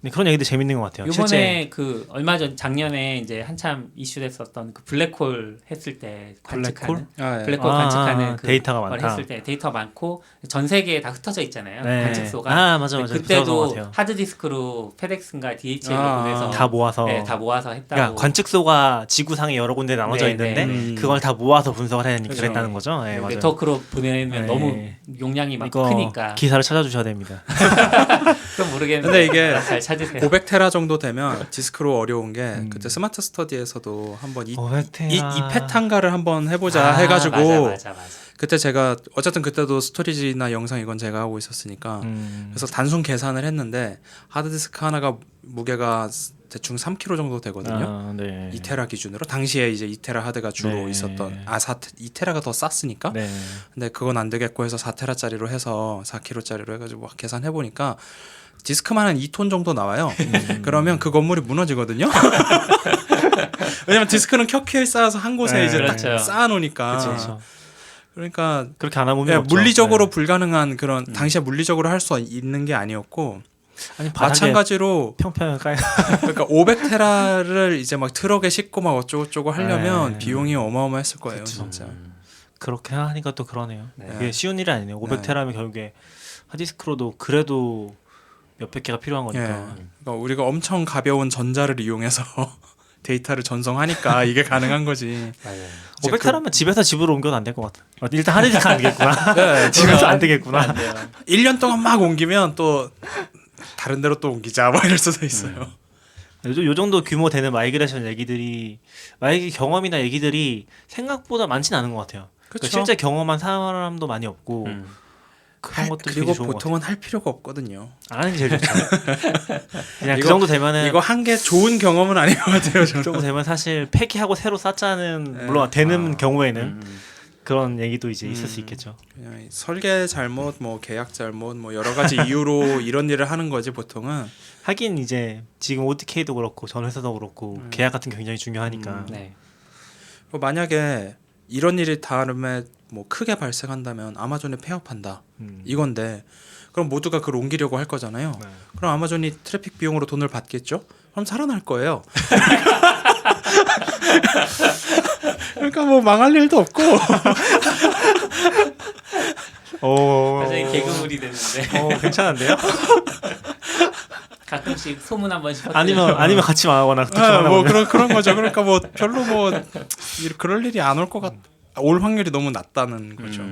Speaker 3: 근데 그런 얘기도 재밌는 것 같아요.
Speaker 2: 요번에
Speaker 3: 실제
Speaker 2: 그 얼마 전 작년에 이제 한참 이슈됐었던 그 블랙홀 했을 때 관측하는 블랙홀 관측하는 그
Speaker 3: 데이터가
Speaker 2: 걸
Speaker 3: 많다.
Speaker 2: 했을 때 데이터 많고 전 세계에 다 흩어져 있잖아요.
Speaker 3: 네.
Speaker 2: 관측소가.
Speaker 3: 맞아.
Speaker 2: 그때도 하드디스크로 페덱스인가 DHL로 보내서
Speaker 3: 다 모아서
Speaker 2: 다 모아서 했다고.
Speaker 3: 그러니까 관측소가 지구상에 여러 군데 나눠져
Speaker 2: 네,
Speaker 3: 있는데
Speaker 2: 네.
Speaker 3: 그걸 다 모아서 분석을 해야 되니까
Speaker 4: 그죠.
Speaker 3: 그랬다는 거죠. 네, 맞아요.
Speaker 2: 네트워크로 보내면
Speaker 3: 네.
Speaker 2: 너무 용량이 막
Speaker 3: 이거
Speaker 2: 크니까.
Speaker 3: 기사를 찾아주셔야 됩니다.
Speaker 2: 그건 모르겠는데.
Speaker 4: 근데 이게
Speaker 2: 잘 찾으세요.
Speaker 4: 500테라 정도 되면 디스크로 어려운 게 그때 스마트 스터디에서도 한번 이
Speaker 3: 500테라.
Speaker 4: 페탄가를 한번 해보자 해가지고
Speaker 2: 맞아.
Speaker 4: 그때 제가 어쨌든 그때도 스토리지나 영상 이건 제가 하고 있었으니까 그래서 단순 계산을 했는데 하드디스크 하나가 무게가 대충 3kg 정도 되거든요.
Speaker 3: 네.
Speaker 4: 2테라 기준으로 당시에 이제 2테라 하드가 주로
Speaker 3: 네.
Speaker 4: 있었던 2테라가 더 쌌으니까
Speaker 3: 네.
Speaker 4: 근데 그건 안 되겠고 해서 4테라짜리로 해서 4kg짜리로 해가지고 막 계산해 보니까 디스크만 한 2톤 정도 나와요. 그러면 그 건물이 무너지거든요. 왜냐면 디스크는 켜키에 쌓아서 한 곳에
Speaker 3: 네,
Speaker 4: 이제
Speaker 2: 그렇죠.
Speaker 4: 딱 쌓아놓으니까.
Speaker 3: 그렇죠.
Speaker 4: 그러니까
Speaker 3: 그렇게 안 하면
Speaker 4: 물리적으로 불가능한 그런 당시에 물리적으로 할 수 있는 게 아니었고
Speaker 3: 아니
Speaker 4: 마찬가지로
Speaker 3: 평평 까요.
Speaker 4: 그러니까 500테라를 이제 막 트럭에 싣고 막 어쩌고저쩌고 하려면
Speaker 3: 네.
Speaker 4: 비용이 어마어마했을 거예요,
Speaker 3: 그쵸.
Speaker 4: 진짜.
Speaker 3: 그렇게 하니까 또 그러네요.
Speaker 2: 네.
Speaker 3: 이게 쉬운 일이 아니네요. 500테라면 결국에 하드디스크로도 그래도 몇백 개가 필요한
Speaker 4: 예.
Speaker 3: 거니까.
Speaker 4: 그러니까 우리가 엄청 가벼운 전자를 이용해서 데이터를 전송하니까 이게 가능한 거지.
Speaker 2: 맞아요.
Speaker 3: 500테라면 집에서 집으로 옮겨도 안 될 것 같아. 일단 하드디스크 안 되겠구나.
Speaker 4: 네,
Speaker 3: 집에서 안 되겠구나.
Speaker 4: 1년 동안 막 옮기면 또 다른 데로 또 옮기자 뭐 이럴 수도 있어요.
Speaker 3: 요 정도 규모 되는 마이그레이션 얘기들이 경험이나 얘기들이 생각보다 많지는 않은 것 같아요. 그러니까 실제 경험한 사람도 많이 없고 그런 것도
Speaker 4: 그리고
Speaker 3: 되게 좋은 것
Speaker 4: 보통은 할 필요가 없거든요.
Speaker 3: 같아요. 안 하는 게 제일 좋죠. 그냥 그
Speaker 4: 이거-
Speaker 3: 정도 되면은
Speaker 4: 이거 한 게 좋은 경험은 아닌 것 같아요.
Speaker 3: 그
Speaker 4: 저는.
Speaker 3: 정도 되면 사실 폐기하고 새로 쌓자는
Speaker 4: 네.
Speaker 3: 물론 되는
Speaker 2: 아.
Speaker 3: 경우에는 그런 얘기도 이제 있을 수 있겠죠.
Speaker 4: 그냥 설계 잘못, 뭐 계약 잘못, 뭐 여러 가지 이유로 이런 일을 하는 거지 보통은.
Speaker 3: 하긴 이제 지금 ODK도 그렇고 전 회사도 그렇고 계약 같은 게 굉장히 중요하니까.
Speaker 2: 네.
Speaker 4: 만약에 이런 일이 다음에 뭐 크게 발생한다면 아마존에 폐업한다 이건데 그럼 모두가 그걸 옮기려고 할 거잖아요.
Speaker 3: 네.
Speaker 4: 그럼 아마존이 트래픽 비용으로 돈을 받겠죠? 그럼 살아날 거예요. 그러니까 뭐 망할 일도 없고.
Speaker 2: 갑자기 개그물이 됐는데
Speaker 3: 괜찮은데요?
Speaker 2: 가끔씩 소문 한 번씩
Speaker 3: 아니면 같이 망하거나
Speaker 4: 뭐 그런 거죠. 그러니까 뭐 별로 뭐 그럴 일이 안 올 것 같. 올 확률이 너무 낮다는 거죠.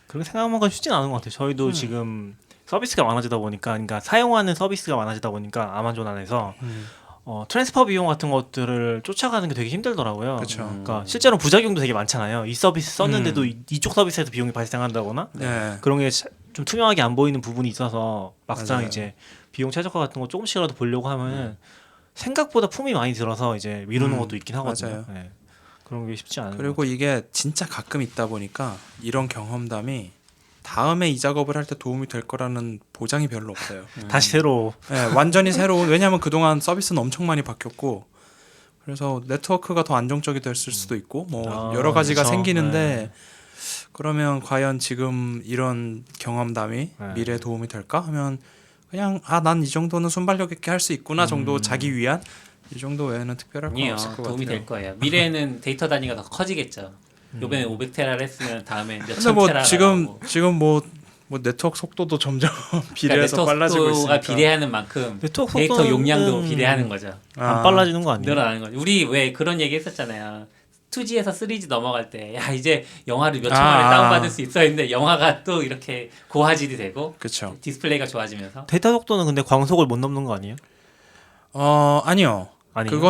Speaker 3: 그렇게 생각하는 건 쉽진 않은 것 같아요. 저희도 지금 서비스가 많아지다 보니까, 그러니까 사용하는 서비스가 많아지다 보니까 아마존 안에서 트랜스퍼 비용 같은 것들을 쫓아가는 게 되게 힘들더라고요.
Speaker 4: 그렇죠.
Speaker 3: 그러니까 실제로 부작용도 되게 많잖아요. 이 서비스 썼는데도 이쪽 서비스에서 비용이 발생한다거나
Speaker 4: 네.
Speaker 3: 그런 게 좀 투명하게 안 보이는 부분이 있어서 막상
Speaker 4: 맞아요.
Speaker 3: 이제 비용 최저화 같은 거 조금씩이라도 보려고 하면은 생각보다 품이 많이 들어서 이제 미루는 것도 있긴 하거든요.
Speaker 4: 맞아요.
Speaker 3: 네. 그런 게 쉽지 않은
Speaker 4: 그리고 이게 진짜 가끔 있다 보니까 이런 경험담이 다음에 이 작업을 할 때 도움이 될 거라는 보장이 별로 없어요.
Speaker 3: 다시 새로
Speaker 4: 네, 완전히 새로운. 왜냐하면 그동안 서비스는 엄청 많이 바뀌었고 그래서 네트워크가 더 안정적이 됐을 수도 있고 뭐 여러 가지가
Speaker 3: 그쵸.
Speaker 4: 생기는데 그러면 과연 지금 이런 경험담이
Speaker 3: 네.
Speaker 4: 미래에 도움이 될까 하면 그냥 난 이 정도는 순발력 있게 할 수 있구나 정도 자기 위한 이 정도 외에는 특별할 건
Speaker 2: 아니에요.
Speaker 4: 없을 것
Speaker 2: 도움이
Speaker 4: 같아요.
Speaker 2: 될 거예요. 미래에는 데이터 단위가 더 커지겠죠. 요번에 500테라를 했으면 다음에
Speaker 4: 근데
Speaker 2: 몇천
Speaker 4: 뭐
Speaker 2: 테라가
Speaker 4: 지금 뭐 네트워크 속도도 점점 비례해서 빨라지고 있으니까
Speaker 2: 비례하는 만큼
Speaker 3: 네트워크
Speaker 2: 데이터
Speaker 3: 속도는
Speaker 2: 용량도 비례하는 거죠.
Speaker 3: 안 빨라지는 거 아니에요?
Speaker 2: 늘어나는 거죠. 우리 왜 그런 얘기 했었잖아요. 2G에서 3G 넘어갈 때 야 이제 영화를 몇 천만에 다운받을 수 있어 했는데 영화가 또 이렇게 고화질이 되고
Speaker 4: 그렇죠.
Speaker 2: 디스플레이가 좋아지면서
Speaker 3: 데이터 속도는 근데 광속을 못 넘는 거 아니에요?
Speaker 4: 아니요.
Speaker 3: 아니에요?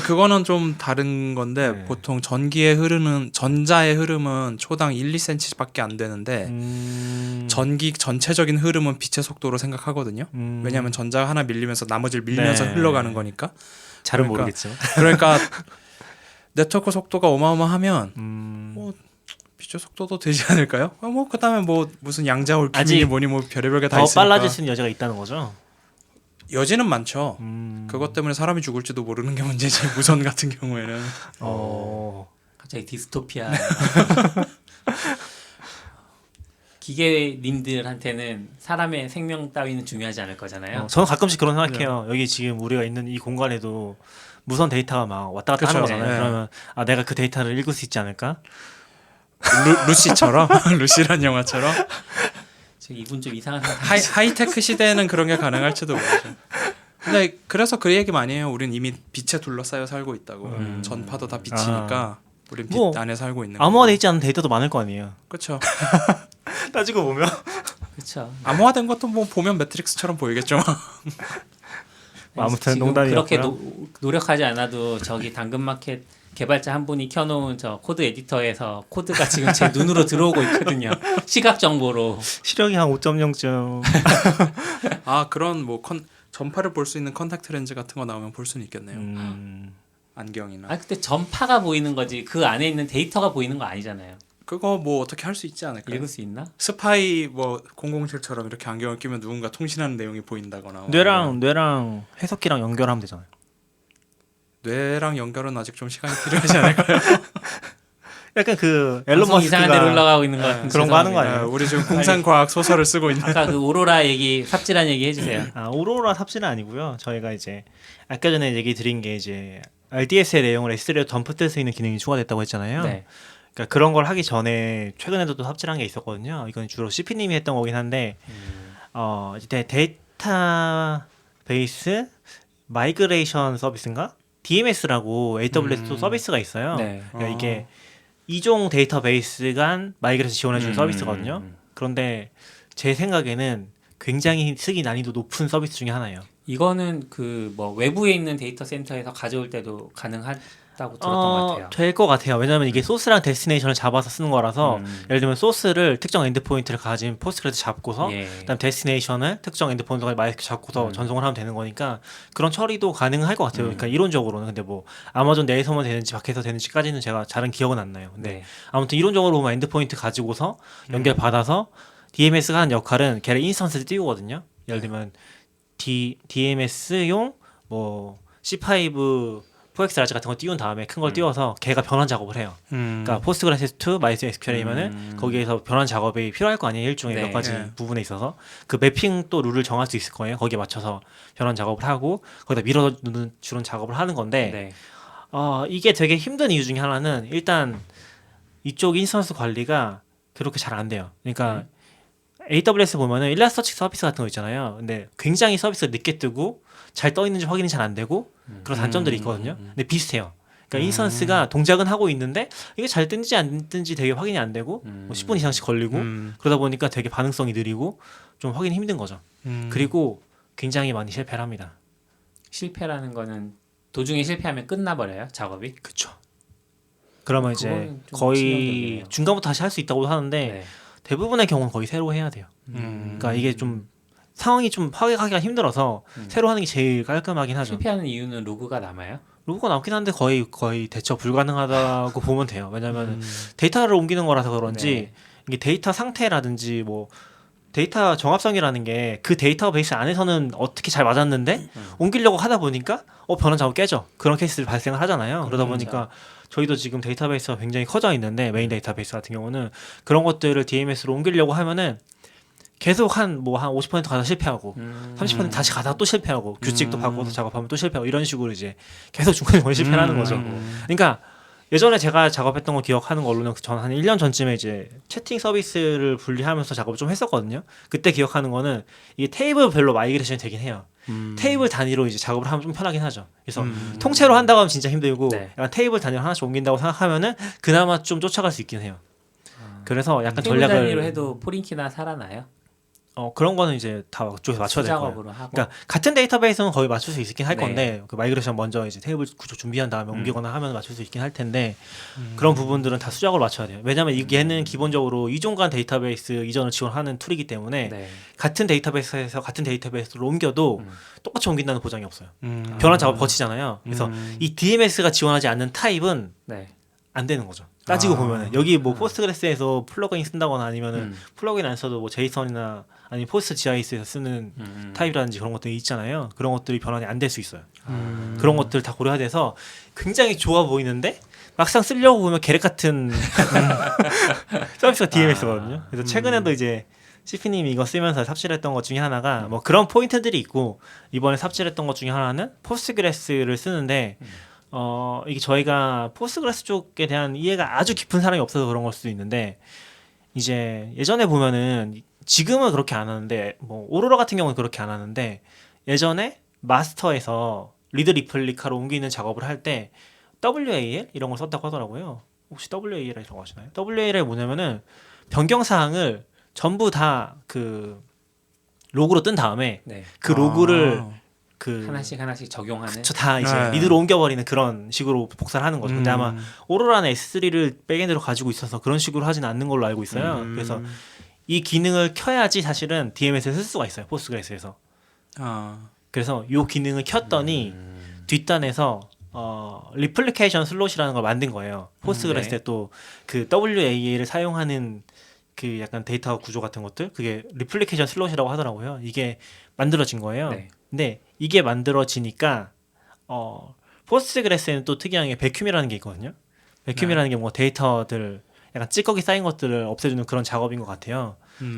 Speaker 4: 그거는 좀 다른 건데
Speaker 3: 네.
Speaker 4: 보통 전자의 흐름은 초당 1, 2cm밖에 안 되는데 전기 전체적인 흐름은 빛의 속도로 생각하거든요. 왜냐하면 전자가 하나 밀리면서 나머지를 밀면서
Speaker 3: 네.
Speaker 4: 흘러가는 거니까.
Speaker 3: 잘은
Speaker 4: 그러니까-
Speaker 3: 모르겠지만
Speaker 4: 그러니까 네트워크 속도가 어마어마하면
Speaker 3: 뭐
Speaker 4: 빛의 속도도 되지 않을까요? 뭐 그다음에 뭐 무슨 양자올
Speaker 3: 아직
Speaker 4: 기민이 뭐니 뭐 별의별 게 다
Speaker 3: 더
Speaker 4: 있으니까
Speaker 3: 빨라질 수 있는 여지가 있다는 거죠?
Speaker 4: 여지는 많죠. 그것 때문에 사람이 죽을지도 모르는 게 문제지. 무선 같은 경우에는.
Speaker 2: 갑자기 디스토피아. 기계님들한테는 사람의 생명 따위는 중요하지 않을 거잖아요.
Speaker 3: 저는 가끔씩 그런 생각해요. 여기 지금 우리가 있는 이 공간에도 무선 데이터가 막 왔다 갔다 하는
Speaker 4: 그쵸.
Speaker 3: 거잖아요.
Speaker 4: 네.
Speaker 3: 그러면 내가 그 데이터를 읽을 수 있지 않을까?
Speaker 4: 루시처럼 루시란 영화처럼
Speaker 2: 지금 이분 좀 이상한 사람.
Speaker 4: 하이테크 시대에는 그런 게 가능할지도 모르죠. 근데 그래서 그 얘기 많이 해요. 우린 이미 빛에 둘러싸여 살고 있다고. 전파도 다 빛이니까 우린 빛
Speaker 3: 뭐,
Speaker 4: 안에 살고 있는
Speaker 3: 암호화돼
Speaker 4: 거고.
Speaker 3: 있지 않은 데이터도 많을 거 아니에요.
Speaker 4: 그렇죠.
Speaker 3: 따지고 보면
Speaker 2: 그렇죠.
Speaker 4: 암호화된 것도 뭐 보면 매트릭스처럼 보이겠죠.
Speaker 3: 아무튼
Speaker 2: 지금
Speaker 3: 농담이었고요.
Speaker 2: 그렇게 노력하지 않아도 저기 당근마켓 개발자 한 분이 켜놓은 저 코드 에디터에서 코드가 지금 제 눈으로 들어오고 있거든요. 시각 정보로.
Speaker 3: 시력이 한 5.0쯤.
Speaker 4: 그런 뭐 전파를 볼 수 있는 컨택트 렌즈 같은 거 나오면 볼 수는 있겠네요. 안경이나.
Speaker 2: 근데 전파가 보이는 거지 그 안에 있는 데이터가 보이는 거 아니잖아요.
Speaker 4: 그거 뭐 어떻게 할 수 있지 않을까요?
Speaker 2: 읽을 수 있나?
Speaker 4: 스파이 뭐 007처럼 이렇게 안경을 끼면 누군가 통신하는 내용이 보인다거나.
Speaker 3: 뇌랑 해석기랑 연결하면 되잖아요.
Speaker 4: 뇌랑 연결은 아직 좀 시간이 필요하지 않을까요?
Speaker 3: 약간 그 앨런
Speaker 2: 방송 이상한 데로
Speaker 3: 머스크가
Speaker 2: 올라가고 있는 것 같은
Speaker 3: 그런 거 하는 거
Speaker 2: 죄송합니다.
Speaker 3: 아니에요?
Speaker 4: 우리 지금 공상과학 소설을 쓰고 있는.
Speaker 2: 아까 그 오로라 얘기 삽질한 얘기 해주세요.
Speaker 3: 오로라 삽질은 아니고요. 저희가 이제 아까 전에 얘기 드린 게 이제 RDS의 내용을 S3로 덤프될 수 있는 기능이 추가됐다고 했잖아요.
Speaker 2: 네.
Speaker 3: 그러니까 그런 걸 하기 전에 최근에도 또 삽질한 게 있었거든요. 이건 주로 CP님이 했던 거긴 한데 이제 데이터베이스 마이그레이션 서비스인가? DMS라고 AWS 또 서비스가 있어요.
Speaker 2: 네.
Speaker 3: 그러니까 이게 이종 데이터베이스 간 마이그레이션 지원해주는 서비스거든요. 그런데 제 생각에는 굉장히 쓰기 난이도 높은 서비스 중에 하나예요.
Speaker 2: 이거는 그 뭐 외부에 있는 데이터 센터에서 가져올 때도 가능한 들었던 것 같아요.
Speaker 3: 될 것 같아요. 왜냐하면 이게 소스랑 데스티네이션을 잡아서 쓰는 거라서 예를 들면 소스를 특정 엔드포인트를 가진 포스트그레스 잡고서
Speaker 2: 예.
Speaker 3: 그다음 데스티네이션을 특정 엔드포인트를 마이스큐 잡고서 전송을 하면 되는 거니까 그런 처리도 가능할 것 같아요. 그러니까 이론적으로는. 근데 뭐 아마존 내에서만 되는지 밖에서 되는지까지는 제가 잘은 기억은 안 나요. 근데
Speaker 2: 네.
Speaker 3: 아무튼 이론적으로 보면 엔드포인트 가지고서 연결 받아서 DMS가 하는 역할은 걔를 인스턴스를 띄우거든요. 예를 들면 DMS용 뭐 C5 4X 같은 거 띄운 다음에 큰 걸 띄워서 걔가 변환 작업을 해요. 그러니까 포스트그레스2 MySQL이면은 거기에서 변환 작업이 필요할 거 아니에요. 일종의
Speaker 2: 네.
Speaker 3: 몇 가지
Speaker 4: 네.
Speaker 3: 부분에 있어서 그 매핑 또 룰을 정할 수 있을 거예요. 거기에 맞춰서 변환 작업을 하고 거기다 밀어주는 작업을 하는 건데
Speaker 2: 네.
Speaker 3: 이게 되게 힘든 이유 중에 하나는 일단 이쪽 인스턴스 관리가 그렇게 잘 안 돼요. 그러니까 AWS 보면은 일라스토치 서비스 같은 거 있잖아요. 근데 굉장히 서비스가 늦게 뜨고 잘 떠 있는지 확인이 잘 안 되고 그런 단점들이 있거든요. 근데 비슷해요. 그러니까 인스턴스가 동작은 하고 있는데 이게 잘 뜬지 안 뜬지 되게 확인이 안 되고 뭐 10분 이상씩 걸리고 그러다 보니까 되게 반응성이 느리고 좀 확인이 힘든 거죠. 그리고 굉장히 많이 실패를 합니다.
Speaker 2: 실패라는 거는 도중에 실패하면 끝나버려요 작업이.
Speaker 3: 그렇죠. 그러면 이제
Speaker 2: 그거는 좀
Speaker 3: 거의
Speaker 2: 치명적이네요.
Speaker 3: 중간부터 다시 할 수 있다고 하는데
Speaker 2: 네.
Speaker 3: 대부분의 경우는 거의 새로 해야 돼요. 그러니까 이게 좀 상황이 좀 파악하기가 힘들어서 새로 하는 게 제일 깔끔하긴 하죠.
Speaker 2: 실패하는 이유는 로그가 남아요?
Speaker 3: 로그가 남긴 한데 거의 대처 불가능하다고 보면 돼요. 왜냐하면 데이터를 옮기는 거라서 그런지
Speaker 2: 네.
Speaker 3: 이게 데이터 상태라든지 뭐 데이터 정합성이라는 게 그 데이터베이스 안에서는 어떻게 잘 맞았는데 옮기려고 하다 보니까 변환 작업 깨져. 그런 케이스들 발생을 하잖아요. 그러다 보니까 저희도 지금 데이터베이스가 굉장히 커져 있는데 메인 데이터베이스 같은 경우는 그런 것들을 DMS로 옮기려고 하면은 계속 한 50% 가다 실패하고 30% 다시 가다가 또 실패하고 규칙도 바꿔서 작업하면 또 실패하고 이런 식으로 이제 계속 중간에 실패를 하는 거죠. 그러니까 예전에 제가 작업했던 거 기억하는 걸로는 전 한 1년 전쯤에 이제 채팅 서비스를 분리하면서 작업을 좀 했었거든요. 그때 기억하는 거는 이게 테이블별로 마이그레이션이 되긴 해요. 테이블 단위로 이제 작업을 하면 좀 편하긴 하죠. 그래서 통째로 한다고 하면 진짜 힘들고
Speaker 2: 네.
Speaker 3: 약간 테이블 단위로 하나씩 옮긴다고 생각하면은 그나마 좀 쫓아갈 수 있긴 해요. 그래서 약간
Speaker 2: 테이블 단위로
Speaker 3: 전략을
Speaker 2: 해도 포린키나 살아나요?
Speaker 3: 그런 거는 이제 다 쪽에서 맞춰야 될 거예요.
Speaker 2: 수작업으로 하고.
Speaker 3: 그러니까 같은 데이터베이스는 거의 맞출 수 있긴 할
Speaker 2: 네.
Speaker 3: 건데 그 마이그레이션 먼저 이제 테이블 구조 준비한 다음에 옮기거나 하면 맞출 수 있긴 할 텐데 그런 부분들은 다 수작업을 맞춰야 돼요. 왜냐하면 얘는 기본적으로 이종 간 데이터베이스 이전을 지원하는 툴이기 때문에
Speaker 2: 네.
Speaker 3: 같은 데이터베이스에서 같은 데이터베이스로 옮겨도 똑같이 옮긴다는 보장이 없어요. 변환 작업 거치잖아요. 그래서 이 DMS가 지원하지 않는 타입은
Speaker 2: 네.
Speaker 3: 안 되는 거죠. 따지고 보면은 여기 뭐 포스트그레스에서 플러그인 쓴다거나 아니면은 플러그인 안 써도 뭐 제이선이나 아니 포스트 GIS에서 쓰는 타입이라든지 그런 것들이 있잖아요. 그런 것들이 변환이 안 될 수 있어요. 그런 것들 다 고려해야 돼서 굉장히 좋아 보이는데 막상 쓰려고 보면 계획 같은 서비스가 DMS거든요. 그래서 최근에도 이제 CP님이 이거 쓰면서 삽질했던 것 중에 하나가 뭐 그런 포인트들이 있고 이번에 삽질했던 것 중에 하나는 포스트그레스를 쓰는데 이게 저희가 포스트그레스 쪽에 대한 이해가 아주 깊은 사람이 없어서 그런 걸 수도 있는데 이제 예전에 보면은 지금은 그렇게 안 하는데 뭐 오로라 같은 경우는 그렇게 안 하는데 예전에 마스터에서 리드 리플리카로 옮기는 작업을 할 때 WAL 이런 걸 썼다고 하더라고요. 혹시 WAL이라고 하시나요? WAL이 뭐냐면은 변경 사항을 전부 다 그 로그로 뜬 다음에
Speaker 2: 네.
Speaker 3: 그 로그를 그
Speaker 2: 하나씩 적용하는.
Speaker 3: 그쵸, 다 이제
Speaker 4: 네.
Speaker 3: 리드로 옮겨버리는 그런 식으로 복사를 하는 거죠. 근데 아마 오로라는 S3를 백엔드로 가지고 있어서 그런 식으로 하진 않는 걸로 알고 있어요. 그래서 이 기능을 켜야지 사실은 DMS에 쓸 수가 있어요. 포스트그레스에서. 그래서 이 기능을 켰더니 뒷단에서 리플리케이션 슬롯이라는 걸 만든 거예요. 포스트그레스에
Speaker 2: 네.
Speaker 3: 또 그 WAL을 사용하는 그 약간 데이터 구조 같은 것들 그게 리플리케이션 슬롯이라고 하더라고요. 이게 만들어진 거예요.
Speaker 2: 네.
Speaker 3: 근데 이게 만들어지니까 포스트그레스에는 또 특이한 게 베큐움이라는 게 있거든요. 베큐움이라는 게 뭐 데이터들 약간 찌꺼기 쌓인 것들을 없애주는 그런 작업인 것 같아요.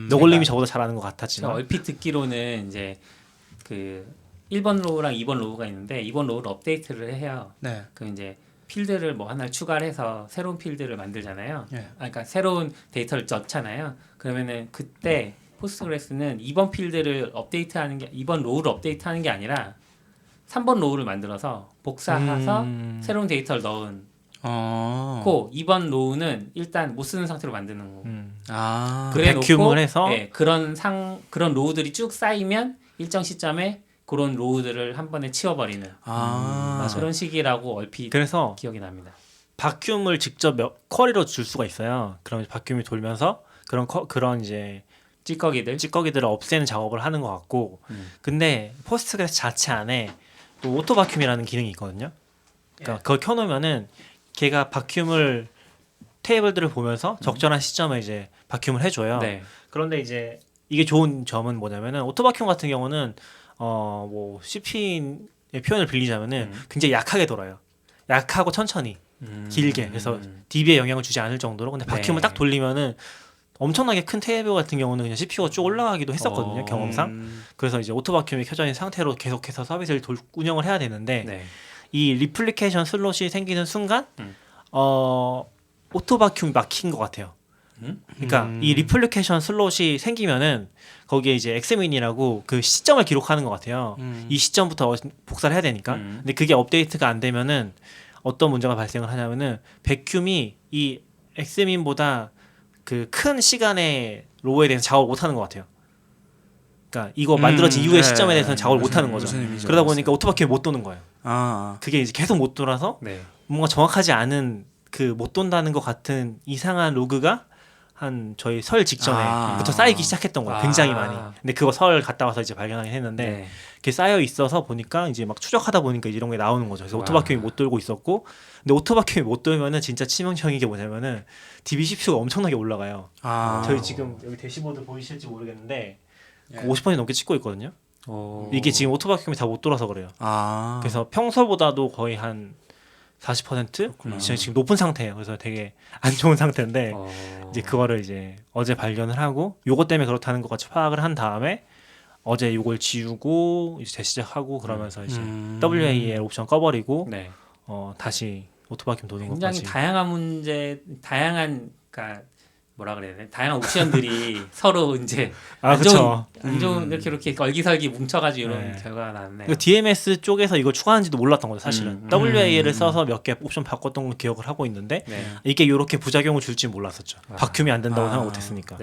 Speaker 3: 노골님이 저보다 잘하는 것
Speaker 2: 제가
Speaker 3: 같았지만
Speaker 2: 얼핏 듣기로는 이제 그 1번 로우랑 2번 로우가 있는데 2번 로우를 업데이트를 해요.
Speaker 4: 네.
Speaker 2: 그 이제 필드를 뭐 하나를 추가를 해서 새로운 필드를 만들잖아요.
Speaker 4: 예.
Speaker 2: 그러니까 새로운 데이터를 넣잖아요. 그러면은 그때 포스트그레스는 2번 필드를 업데이트하는 게 2번 로우를 업데이트하는 게 아니라 3번 로우를 만들어서 복사해서 새로운 데이터를 넣은 고 2번 로우는 일단 못 쓰는 상태로 만드는 거고.
Speaker 3: 그
Speaker 2: 그래 놓고
Speaker 3: 베큐움을 해서
Speaker 2: 그런 로우들이 쭉 쌓이면 일정 시점에 그런 로우들을 한 번에 치워버리는 그런 식이라고 얼핏
Speaker 3: 그래서
Speaker 2: 기억이 납니다.
Speaker 3: 바큐음을 직접 쿼리로 줄 수가 있어요. 그러면 바큐음이 돌면서 그런 이제 찌꺼기들을 없애는 작업을 하는 것 같고, 근데 포스트그레스 자체 안에 또 오토 바큐음이라는 기능이 있거든요. 그러니까 그걸 켜놓으면은 걔가 바큐음을 테이블들을 보면서 적절한 시점에 이제 바큐음을 해줘요.
Speaker 2: 네.
Speaker 3: 그런데 이제 이게 좋은 점은 뭐냐면은 오토 바큐음 같은 경우는 뭐 CP의 표현을 빌리자면은 굉장히 약하게 돌아요. 약하고 천천히 길게. 그래서 DB에 영향을 주지 않을 정도로. 근데 바큐음을 딱 돌리면은 엄청나게 큰 테이블 같은 경우는 그냥 CPU가 쭉 올라가기도 했었거든요. 경험상. 그래서 이제 오토 바큐음이 켜져 있는 상태로 계속해서 서비스를 운영을 해야 되는데 이 리플리케이션 슬롯이 생기는 순간 오토 바큐음이 막힌 것 같아요. 그러니까 이 리플리케이션 슬롯이 생기면은 거기에 이제 엑스민이라고 그 시점을 기록하는 것 같아요. 이 시점부터 복사를 해야 되니까. 근데 그게 업데이트가 안 되면은 어떤 문제가 발생을 하냐면은 백큐음이 이 엑스민보다 그 큰 시간의 로우에 대해서 작업을 못 하는 것 같아요. 그러니까 이거 만들어진 이후의 시점에 대해서는 작업을 못 하는 거죠. 그러다 보니까 오토바큐음이 못 도는 거예요. 그게 이제 계속 못 돌아서 뭔가 정확하지 않은 그 못 돈다는 것 같은 이상한 로그가 한 저희 설 직전에부터 쌓이기 시작했던 거예요. 굉장히 많이. 근데 그거 설 갔다 와서 이제 발견하긴 했는데 그게 쌓여 있어서 보니까 이제 막 추적하다 보니까 이런 게 나오는 거죠. 그래서 오토바큐음이 못 돌고 있었고, 근데 오토바큐음이 못 돌면은 진짜 치명적인 게 뭐냐면은 DB CPU가 엄청나게 올라가요. 저희 지금 여기 대시보드 보이실지 모르겠는데 50% 넘게 찍고 있거든요. 이게 지금 오토바큐음이 다 못 돌아서 그래요. 그래서 평소보다도 거의 한 40% 지금 높은 상태예요. 그래서 되게 안 좋은 상태인데 이제 그거를 이제 어제 발견을 하고 요것 때문에 그렇다는 것 같이 파악을 한 다음에 어제 요걸 지우고 이제 재시작하고 그러면서 이제 WAL 옵션 꺼버리고 다시 오토바큐음 도는 것까지.
Speaker 2: 굉장히 다양한 문제, 그러니까 뭐라 그래야 돼? 다양한 옵션들이 서로 이제 안 좋은 이렇게 얼기설기 뭉쳐가지고 이런 결과가 나왔네요.
Speaker 3: DMS 쪽에서 이걸 추가하는지도 몰랐던 거죠, 사실은. WAL을 써서 몇 개 옵션 바꿨던 걸 기억을 하고 있는데 이게 이렇게 부작용을 줄지 몰랐었죠. 바큐음이 안 된다고 생각 못했으니까.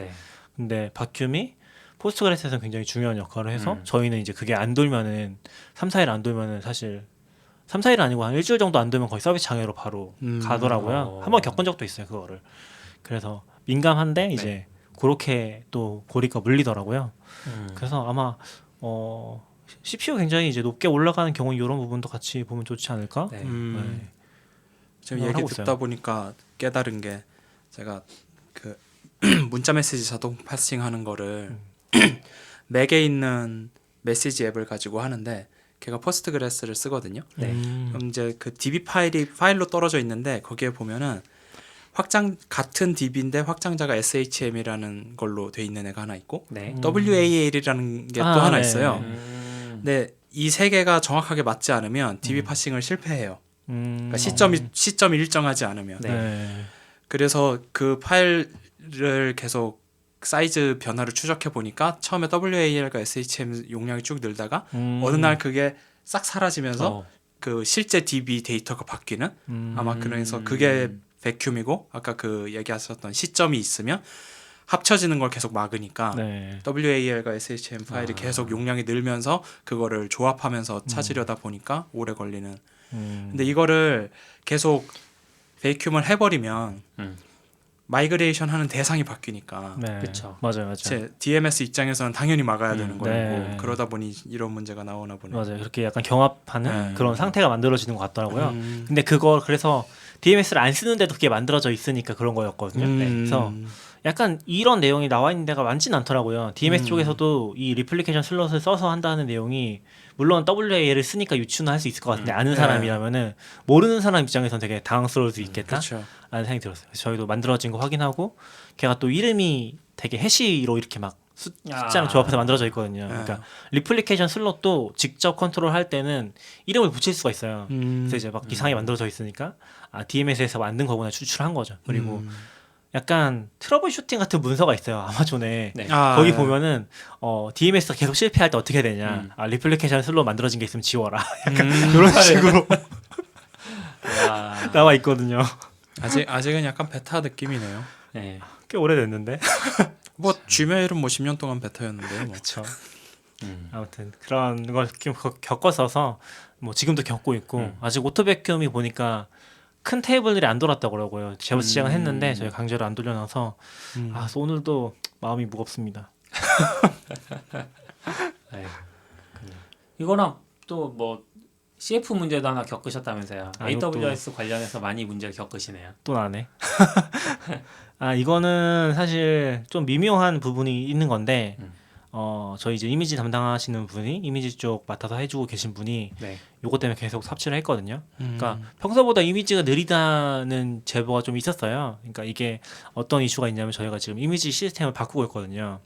Speaker 3: 근데 바큐음이 포스트그레스에서는 굉장히 중요한 역할을 해서 저희는 이제 그게 안 돌면은 3, 4일 안 돌면은 사실 3, 4일 아니고 한 일주일 정도 안 되면 거의 서비스 장애로 바로 가더라고요. 한번 겪은 적도 있어요, 그거를. 그래서 민감한데 이제 그렇게 또 고리가 물리더라고요. 그래서 아마 CPU 굉장히 이제 높게 올라가는 경우 이런 부분도 같이 보면 좋지 않을까?
Speaker 4: 지금 얘기 듣다 보니까 깨달은 게 제가 그 문자 메시지 자동 파싱하는 거를 맥에 있는 메시지 앱을 가지고 하는데 걔가 포스트그레스를 쓰거든요. 그럼 이제 그 DB 파일로 떨어져 있는데 거기에 보면은 같은 DB인데 확장자가 SHM이라는 걸로 돼 있는 애가 하나 있고 WAL이라는 게 또 하나 있어요. 근데 이 세 개가 정확하게 맞지 않으면 DB 파싱을 실패해요. 그러니까 시점이 일정하지 않으면. 그래서 그 파일을 계속 사이즈 변화를 추적해 보니까 처음에 WAL과 SHM 용량이 쭉 늘다가 어느 날 그게 싹 사라지면서 그 실제 DB 데이터가 바뀌는 아마 그래서 그게 백큐음이고 아까 그 얘기하셨던 시점이 있으면 합쳐지는 걸 계속 막으니까 WAL과 SHM 파일이 계속 용량이 늘면서 그거를 조합하면서 찾으려다 보니까 오래 걸리는. 근데 이거를 계속 베이큐음을 해버리면 마이그레이션 하는 대상이 바뀌니까.
Speaker 3: 그렇죠. 맞아요.
Speaker 4: DMS 입장에서는 당연히 막아야 되는 거고 그러다 보니 이런 문제가 나오나 보네요.
Speaker 3: 맞아요. 그렇게 약간 경합하는 그런 상태가 만들어지는 것 같더라고요. 근데 그걸 그래서 DMS를 안 쓰는데도 그게 만들어져 있으니까 그런 거였거든요. 그래서 약간 이런 내용이 나와 있는 데가 많지는 않더라고요. DMS 쪽에서도 이 리플리케이션 슬롯을 써서 한다는 내용이 물론 WAL을 쓰니까 유추는 할 수 있을 것 같은데 아는 사람이라면은 모르는 사람 입장에서는 되게 당황스러울 수 있겠다 라는 생각이 들었어요. 그래서 저희도 만들어진 거 확인하고 걔가 또 이름이 되게 해시로 이렇게 막 숫자랑 조합해서 만들어져 있거든요. 그러니까 리플리케이션 슬롯도 직접 컨트롤 할 때는 이름을 붙일 수가 있어요. 그래서 이제 막 이상하게 만들어져 있으니까 DMS에서 만든 거구나 추출한 거죠. 그리고 약간 트러블 슈팅 같은 문서가 있어요, 아마존에. 거기 보면은 DMS가 계속 실패할 때 어떻게 되냐. 리플리케이션 슬롯 만들어진 게 있으면 지워라. 약간 이런 식으로 나와 있거든요.
Speaker 4: 아직은 약간 베타 느낌이네요.
Speaker 3: 꽤 오래됐는데.
Speaker 4: 뭐 G메일은 뭐 10년 동안 베타였는데 뭐.
Speaker 3: 그렇죠. 아무튼 그런 걸 겪었어서 뭐 지금도 겪고 있고 아직 오토백큐음이 보니까 큰 테이블들이 안 돌았다고 그러고요. 제법 시작은 했는데 저희 강제로 안 돌려놔서 오늘도 마음이 무겁습니다.
Speaker 2: 아유, 이거랑 또 뭐 CF 문제도 하나 겪으셨다면서요. AWS 관련해서 많이 문제를 겪으시네요.
Speaker 3: 또 나네. 이거는 사실 좀 미묘한 부분이 있는 건데 저희 이제 이미지 담당하시는 분이 이미지 쪽 맡아서 해주고 계신 분이
Speaker 2: 네.
Speaker 3: 요거 때문에 계속 삽질을 했거든요. 그러니까 평소보다 이미지가 느리다는 제보가 좀 있었어요. 그러니까 이게 어떤 이슈가 있냐면 저희가 지금 이미지 시스템을 바꾸고 있거든요.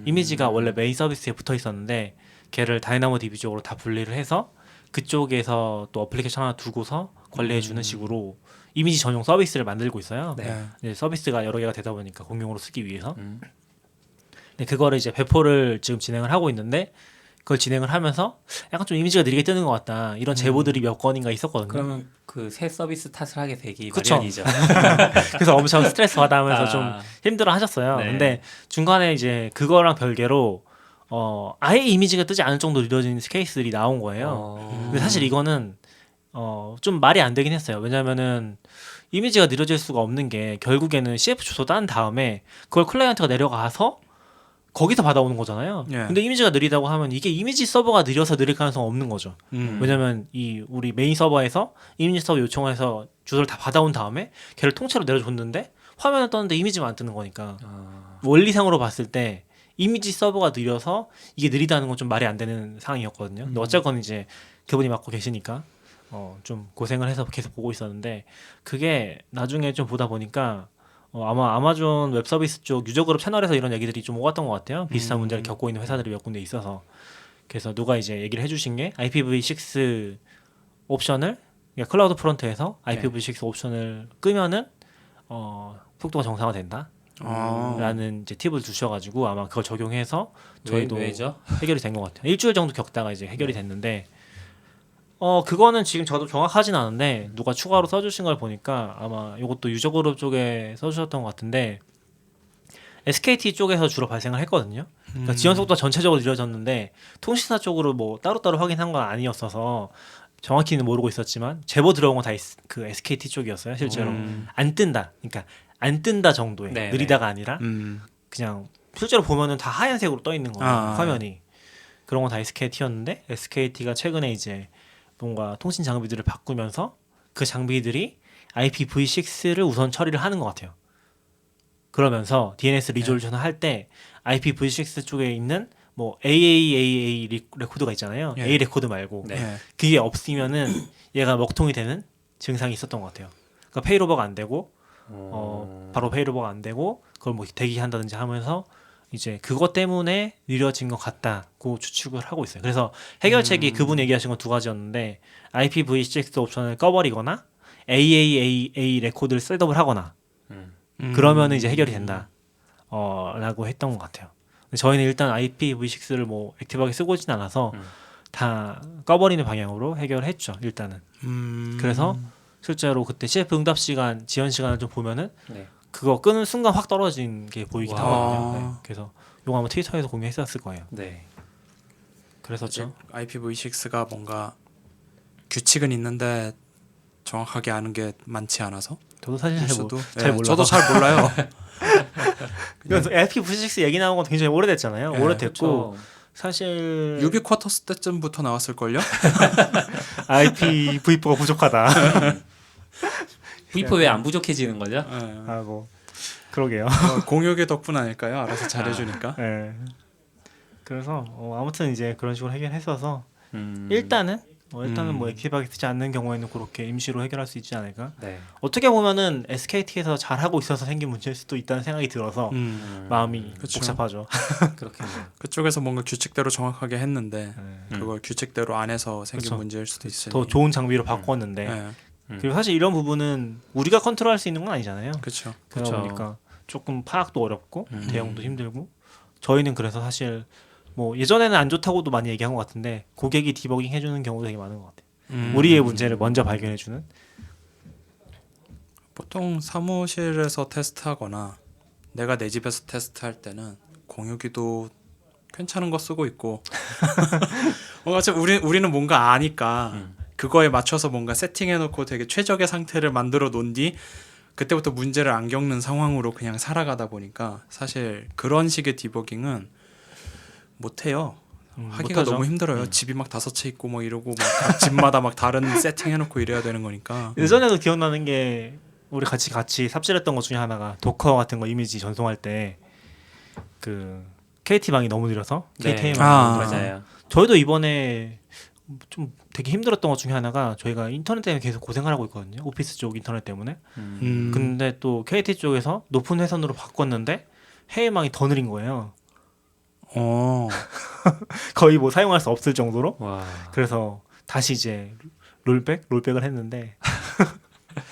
Speaker 3: 이미지가 원래 메인 서비스에 붙어 있었는데 걔를 다이나모 DB 쪽으로 다 분리를 해서 그쪽에서 또 어플리케이션 하나 두고서 관리해주는 식으로 이미지 전용 서비스를 만들고 있어요.
Speaker 2: 네.
Speaker 3: 이제 서비스가 여러 개가 되다 보니까 공용으로 쓰기 위해서. 근데 그거를 이제 배포를 지금 진행을 하고 있는데 그걸 진행을 하면서 약간 좀 이미지가 느리게 뜨는 것 같다 이런 제보들이 몇 건인가 있었거든요.
Speaker 2: 그러면 그 새 서비스 탓을 하게 되기
Speaker 3: 그쵸.
Speaker 2: 마련이죠.
Speaker 3: 그래서 엄청 스트레스 받아하면서 좀 힘들어 하셨어요.
Speaker 2: 네.
Speaker 3: 근데 중간에 이제 그거랑 별개로 아예 이미지가 뜨지 않을 정도로 느려진 케이스들이 나온 거예요. 근데 사실 이거는 좀 말이 안 되긴 했어요. 왜냐면은 이미지가 느려질 수가 없는 게 결국에는 CF 주소 딴 다음에 그걸 클라이언트가 내려가서 거기서 받아오는 거잖아요.
Speaker 4: 예.
Speaker 3: 근데 이미지가 느리다고 하면 이게 이미지 서버가 느려서 느릴 가능성 없는 거죠. 왜냐면 이 우리 메인 서버에서 이미지 서버 요청해서 주소를 다 받아온 다음에 걔를 통째로 내려줬는데 화면을 떴는데 이미지만 안 뜨는 거니까 원리상으로 봤을 때 이미지 서버가 느려서 이게 느리다는 건 좀 말이 안 되는 상황이었거든요. 근데 어쨌건 이제 그분이 맡고 계시니까 좀 고생을 해서 계속 보고 있었는데 그게 나중에 좀 보다 보니까 아마 아마존 웹 서비스 쪽 유저 그룹 채널에서 이런 얘기들이 좀 오갔던 것 같아요. 비슷한 문제를 겪고 있는 회사들이 몇 군데 있어서. 그래서 누가 이제 얘기를 해주신 게 IPv6 옵션을 그러니까 클라우드 프론트에서 IPv6 옵션을 끄면은 속도가 정상화된다. 라는 이제 팁을 주셔가지고 아마 그걸 적용해서 저희도
Speaker 2: 왜죠?
Speaker 3: 해결이 된 것 같아요. 일주일 정도 겪다가 이제 해결이 됐는데 그거는 지금 저도 정확하진 않은데 누가 추가로 써주신 걸 보니까 아마 이것도 유저 그룹 쪽에 써주셨던 것 같은데 SKT 쪽에서 주로 발생을 했거든요. 그러니까 지연 속도가 전체적으로 느려졌는데 통신사 쪽으로 뭐 따로따로 확인한 건 아니었어서 정확히는 모르고 있었지만 제보 들어온 건 다 그 SKT 쪽이었어요. 실제로 안 뜬다. 그러니까 안 뜬다 정도의
Speaker 2: 네네.
Speaker 3: 느리다가 아니라 그냥 실제로 보면은 다 하얀색으로 떠 있는 거예요. 화면이. 그런 건 다 SKT였는데 SKT가 최근에 이제 뭔가 통신 장비들을 바꾸면서 그 장비들이 IPv6를 우선 처리를 하는 것 같아요. 그러면서 DNS 리졸루션을 할 때 IPv6 쪽에 있는 뭐 AAAA 레코드가 있잖아요. A 레코드 말고
Speaker 2: 네.
Speaker 3: 그게 없으면은 얘가 먹통이 되는 증상이 있었던 것 같아요. 그러니까 페이로버가 안 되고 바로 페이로버가 안 되고 그걸 뭐 대기한다든지 하면서 이제 그것 때문에 느려진 것 같다고 추측을 하고 있어요. 그래서 해결책이 그분 얘기하신 건 두 가지였는데 IPv6 옵션을 꺼버리거나 AAAA 레코드를 셋업을 하거나 그러면은 이제 해결이 된다. 라고 했던 것 같아요. 근데 저희는 일단 IPv6를 뭐 액티브하게 쓰고 있진 않아서 다 꺼버리는 방향으로 해결을 했죠. 일단은. 그래서 실제로 그때 CF 응답 시간, 지연 시간을 좀 보면은
Speaker 2: 네.
Speaker 3: 그거 끄는 순간 확 떨어진 게 보이긴
Speaker 2: 와.
Speaker 3: 하거든요. 네. 그래서 이거 아마 트위터에서 공유했었을 거예요.
Speaker 2: 네.
Speaker 3: 그랬었죠.
Speaker 4: IPv6가 뭔가 규칙은 있는데 정확하게 아는 게 많지 않아서
Speaker 3: 저도 사실 잘,
Speaker 4: 수도
Speaker 3: 잘 몰라서.
Speaker 4: 저도 잘 몰라요.
Speaker 3: 그래서 IPv6 얘기 나온 건 굉장히 오래됐잖아요.
Speaker 4: 네,
Speaker 3: 오래됐고
Speaker 2: 그렇죠.
Speaker 3: 사실
Speaker 4: 유비쿼터스 때쯤부터 나왔을 걸요.
Speaker 3: IPv4가 부족하다.
Speaker 2: V4 왜 안 부족해지는 거죠?
Speaker 3: 뭐 그러게요.
Speaker 4: 공유계 덕분 아닐까요? 알아서 잘해주니까.
Speaker 3: 네. 그래서 아무튼 이제 그런 식으로 해결했어서
Speaker 2: 음.
Speaker 3: 일단은 뭐 액티브하게 쓰지 않는 경우에는 그렇게 임시로 해결할 수 있지 않을까.
Speaker 2: 네.
Speaker 3: 어떻게 보면은 SKT에서 잘 하고 있어서 생긴 문제일 수도 있다는 생각이 들어서 마음이
Speaker 4: 그쵸.
Speaker 3: 복잡하죠.
Speaker 2: 그렇겠네요.
Speaker 4: 그쪽에서 뭔가 규칙대로 정확하게 했는데
Speaker 3: 네.
Speaker 4: 그걸 규칙대로 안 해서 생긴
Speaker 3: 그쵸.
Speaker 4: 문제일 수도 있으니.
Speaker 3: 더 좋은 장비로 바꿨는데
Speaker 4: 네.
Speaker 3: 그리고 사실 이런 부분은 우리가 컨트롤할 수 있는 건 아니잖아요.
Speaker 4: 그렇죠.
Speaker 3: 그러다
Speaker 2: 그쵸.
Speaker 3: 보니까 조금 파악도 어렵고 대응도 힘들고 저희는 그래서 사실 뭐 예전에는 안 좋다고도 많이 얘기한 것 같은데 고객이 디버깅 해주는 경우도 되게 많은 것 같아요. 우리의 문제를 먼저 발견해주는.
Speaker 4: 보통 사무실에서 테스트하거나 내가 내 집에서 테스트할 때는 공유기도 괜찮은 거 쓰고 있고 뭔가 좀 우리는 뭔가 아니까 그거에 맞춰서 뭔가 세팅해놓고 되게 최적의 상태를 만들어 놓은 뒤 그때부터 문제를 안 겪는 상황으로 그냥 살아가다 보니까 사실 그런 식의 디버깅은 못해요. 하기가
Speaker 3: 못하죠.
Speaker 4: 너무 힘들어요. 집이 막 5채 있고 막 이러고 막 각 집마다 막 다른 세팅해놓고 이래야 되는 거니까.
Speaker 3: 예전에도 기억나는 게 우리 같이 삽질했던 것 중에 하나가 도커 같은 거 이미지 전송할 때 그 KT 방이 너무 느려서 KT 방이 너무 느려서
Speaker 2: 맞아요.
Speaker 3: 저희도 이번에 좀 되게 힘들었던 것 중에 하나가 저희가 인터넷 때문에 계속 고생을 하고 있거든요. 오피스 쪽 인터넷 때문에. 근데 또 KT 쪽에서 높은 회선으로 바꿨는데 해외망이 더 느린 거예요. 거의 뭐 사용할 수 없을 정도로.
Speaker 2: 와.
Speaker 3: 그래서 다시 이제 롤백을 했는데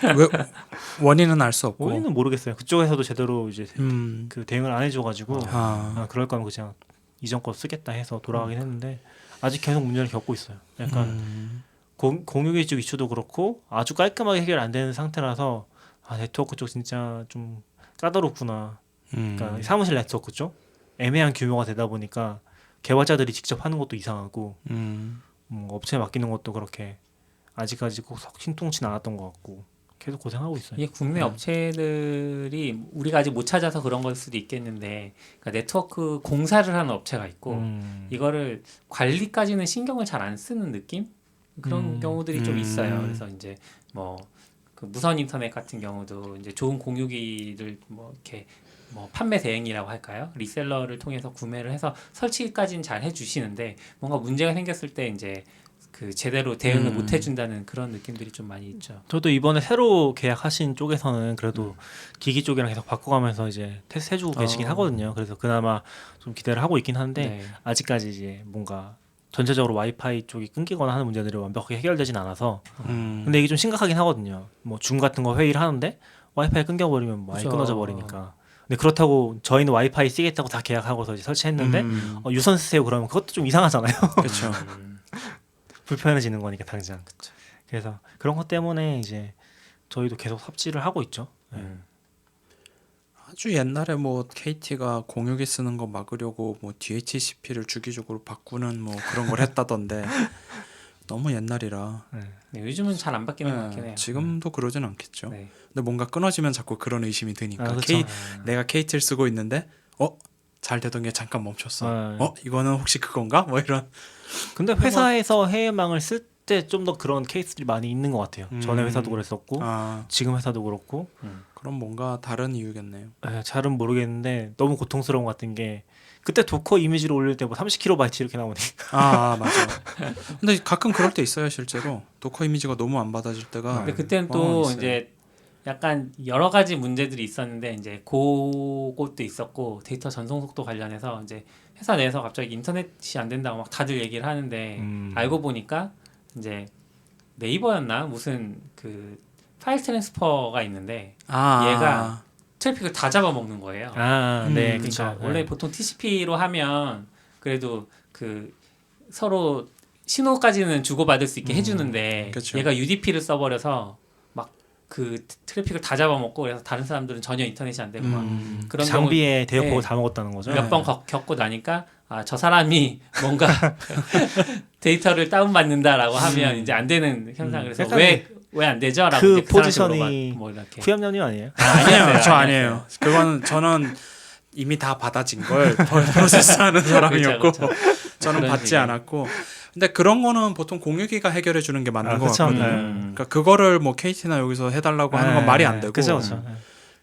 Speaker 4: 왜 원인은 알 수 없고.
Speaker 3: 원인은 모르겠어요. 그쪽에서도 제대로 이제 그 대응을 안 해줘가지고 그럴 거면 그냥 이전 거 쓰겠다 해서 돌아가긴 했는데 아직 계속 문제를 겪고 있어요. 약간 공유기 쪽 이슈도 그렇고 아주 깔끔하게 해결 안 되는 상태라서 네트워크 쪽 진짜 좀 까다롭구나. 그러니까 사무실 네트워크 쪽 애매한 규모가 되다 보니까 개발자들이 직접 하는 것도 이상하고 업체에 맡기는 것도 그렇게 아직까지 꼭 신통치 않았던 것 같고 계속 고생하고 있어요.
Speaker 2: 이게 국내 업체들이 우리가 아직 못 찾아서 그런 걸 수도 있겠는데 그러니까 네트워크 공사를 하는 업체가 있고 이거를 관리까지는 신경을 잘 안 쓰는 느낌? 그런 경우들이 좀 있어요. 그래서 이제 뭐 그 무선 인터넷 같은 경우도 이제 좋은 공유기를 뭐 이렇게 뭐 판매 대행이라고 할까요? 리셀러를 통해서 구매를 해서 설치까지는 잘 해주시는데 뭔가 문제가 생겼을 때 이제 그 제대로 대응을 못 해준다는 그런 느낌들이 좀 많이 있죠.
Speaker 3: 저도 이번에 새로 계약하신 쪽에서는 그래도 기기 쪽이랑 계속 바꿔가면서 이제 테스트 해주고 계시긴 하거든요. 그래서 그나마 좀 기대를 하고 있긴 한데
Speaker 2: 네.
Speaker 3: 아직까지 이제 뭔가 전체적으로 와이파이 쪽이 끊기거나 하는 문제들이 완벽하게 해결되진 않아서 근데 이게 좀 심각하긴 하거든요. 뭐 줌 같은 거 회의를 하는데 와이파이 끊겨버리면 뭐 아예
Speaker 2: 그렇죠.
Speaker 3: 끊어져 버리니까. 근데 그렇다고 저희는 와이파이 쓰겠다고 다 계약하고서 이제 설치했는데 유선 쓰세요 그러면 그것도 좀 이상하잖아요.
Speaker 4: 그렇죠.
Speaker 3: 불편해지는 거니까 당장. 그래서 그런 것 때문에 이제 저희도 계속 삽질을 하고 있죠.
Speaker 4: 아주 옛날에 뭐 KT가 공유기 쓰는 거 막으려고 뭐 DHCP를 주기적으로 바꾸는 뭐 그런 걸 했다던데 너무 옛날이라.
Speaker 2: 네, 요즘은 잘 안 바뀌는 것 같긴 해요.
Speaker 4: 지금도 그러진 않겠죠.
Speaker 2: 네.
Speaker 4: 근데 뭔가 끊어지면 자꾸 그런 의심이 드니까
Speaker 3: 그렇죠.
Speaker 4: 내가 KT를 쓰고 있는데 잘 되던 게 잠깐 멈췄어.
Speaker 3: 네.
Speaker 4: 이거는 혹시 그건가? 뭐 이런.
Speaker 3: 근데 회사에서 해외망을 쓸 때 좀 더 그런 케이스들이 많이 있는 것 같아요. 전에 회사도 그랬었고 지금 회사도 그렇고
Speaker 4: 그럼 뭔가 다른 이유겠네요.
Speaker 3: 잘은 모르겠는데 너무 고통스러운 것 같은 게 그때 도커 이미지를 올릴 때 뭐 30KB 이렇게 나오니까
Speaker 4: 맞아. 근데 가끔 그럴 때 있어요, 실제로. 도커 이미지가 너무 안 받아질 때가.
Speaker 2: 근데 그때는 또 이제 약간 여러 가지 문제들이 있었는데 이제 그것도 있었고 데이터 전송 속도 관련해서 이제 회사 내에서 갑자기 인터넷이 안 된다고 막 다들 얘기를 하는데 알고 보니까 이제 네이버였나 무슨 그 파일 트랜스퍼가 있는데 얘가 트래픽을 다 잡아먹는 거예요.
Speaker 3: 네,
Speaker 2: 그러니까 원래 보통 TCP로 하면 그래도 그 서로 신호까지는 주고받을 수 있게 해주는데
Speaker 4: 그쵸.
Speaker 2: 얘가 UDP를 써버려서 막 그 트래픽을 다 잡아먹고 그래서 다른 사람들은 전혀 인터넷이 안 되고 막 그런
Speaker 3: 장비에 대역폭을
Speaker 2: 네.
Speaker 3: 다 먹었다는 거죠.
Speaker 2: 몇 번 겪고 나니까 저 사람이 뭔가 데이터를 다운받는다라고 하면 이제 안 되는 현상. 그래서 왜 안 되죠? 라고
Speaker 3: 그
Speaker 2: 이제
Speaker 3: 포지션이
Speaker 2: 뭐 이렇게.
Speaker 3: 후렴연유 아니에요?
Speaker 4: 아니에요. 저 아니에요. 그거는 저는 이미 다 받아진 걸 프로세스하는 사람이었고
Speaker 2: 그렇죠.
Speaker 4: 저는 받지 않았고. 근데 그런 거는 보통 공유기가 해결해 주는 게 맞는 것 같거든요. 그러니까 그거를 뭐 KT나 여기서 해달라고 하는 건 말이 안 되고.
Speaker 3: 그렇죠.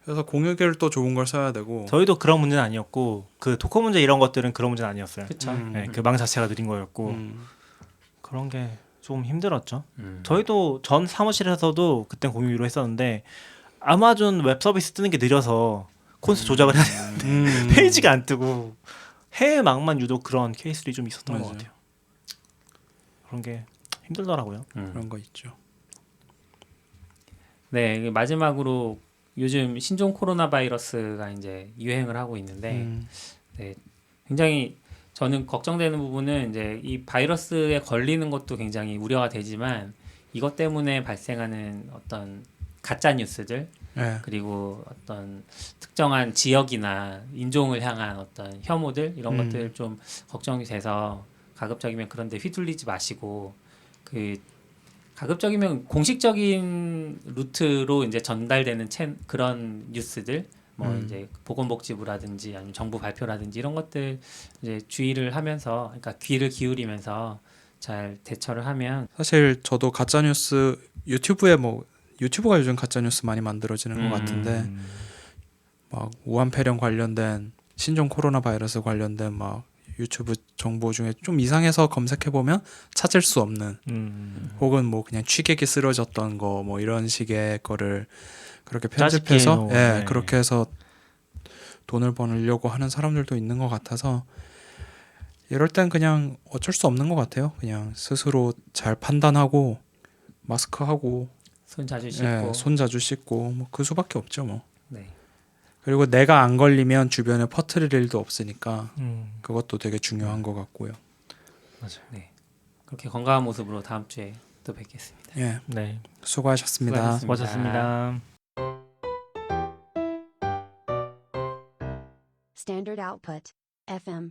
Speaker 4: 그래서 공유기를 또 좋은 걸 써야 되고.
Speaker 3: 저희도 그런 문제는 아니었고 그 도커 문제 이런 것들은 그런 문제는 아니었어요.
Speaker 2: 그쵸.
Speaker 3: 그 망 자체가 느린 거였고 그런 게 좀 힘들었죠. 저희도 전 사무실에서도 그때 공유기로 했었는데 아마존 웹 서비스 뜨는 게 느려서 콘솔 조작을 해야 되는데 페이지가 안 뜨고 해외망만 유독 그런 케이스들이 좀 있었던 것 같아요. 그런 게 힘들더라고요.
Speaker 4: 그런 거 있죠.
Speaker 2: 네, 마지막으로 요즘 신종 코로나 바이러스가 이제 유행을 하고 있는데 네, 굉장히 저는 걱정되는 부분은 이제 이 바이러스에 걸리는 것도 굉장히 우려가 되지만 이것 때문에 발생하는 어떤 가짜 뉴스들
Speaker 4: 예.
Speaker 2: 그리고 어떤 특정한 지역이나 인종을 향한 어떤 혐오들 이런 것들 좀 걱정이 돼서 가급적이면 그런데 휘둘리지 마시고 그 가급적이면 공식적인 루트로 이제 전달되는 그런 뉴스들 뭐 이제 보건복지부라든지 아니면 정부 발표라든지 이런 것들 이제 주의를 하면서 그러니까 귀를 기울이면서 잘 대처를 하면
Speaker 4: 사실 저도 가짜 뉴스 유튜브가 요즘 가짜 뉴스 많이 만들어지는 것 같은데 막 우한폐렴 관련된 신종 코로나 바이러스 관련된 막 유튜브 정보 중에 좀 이상해서 검색해 보면 찾을 수 없는 혹은 뭐 그냥 취객이 쓰러졌던 거 뭐 이런 식의 거를 그렇게 편집해서
Speaker 3: 네.
Speaker 4: 그렇게 해서 돈을 버느려고 하는 사람들도 있는 것 같아서 이럴 땐 그냥 어쩔 수 없는 것 같아요. 그냥 스스로 잘 판단하고 마스크하고
Speaker 2: 손 자주 씻고
Speaker 4: 손 자주 씻고 뭐 그 수밖에 없죠 뭐.
Speaker 2: 네.
Speaker 4: 그리고 내가 안 걸리면 주변에 퍼뜨릴 일도 없으니까 그것도 되게 중요한 것 같고요.
Speaker 3: 맞아요.
Speaker 2: 네. 그렇게 건강한 모습으로 다음 주에 또 뵙겠습니다.
Speaker 4: 예,
Speaker 3: 네.
Speaker 4: 수고하셨습니다.
Speaker 2: 수고하셨습니다.
Speaker 3: 수고하셨습니다.
Speaker 1: Standard output. FM.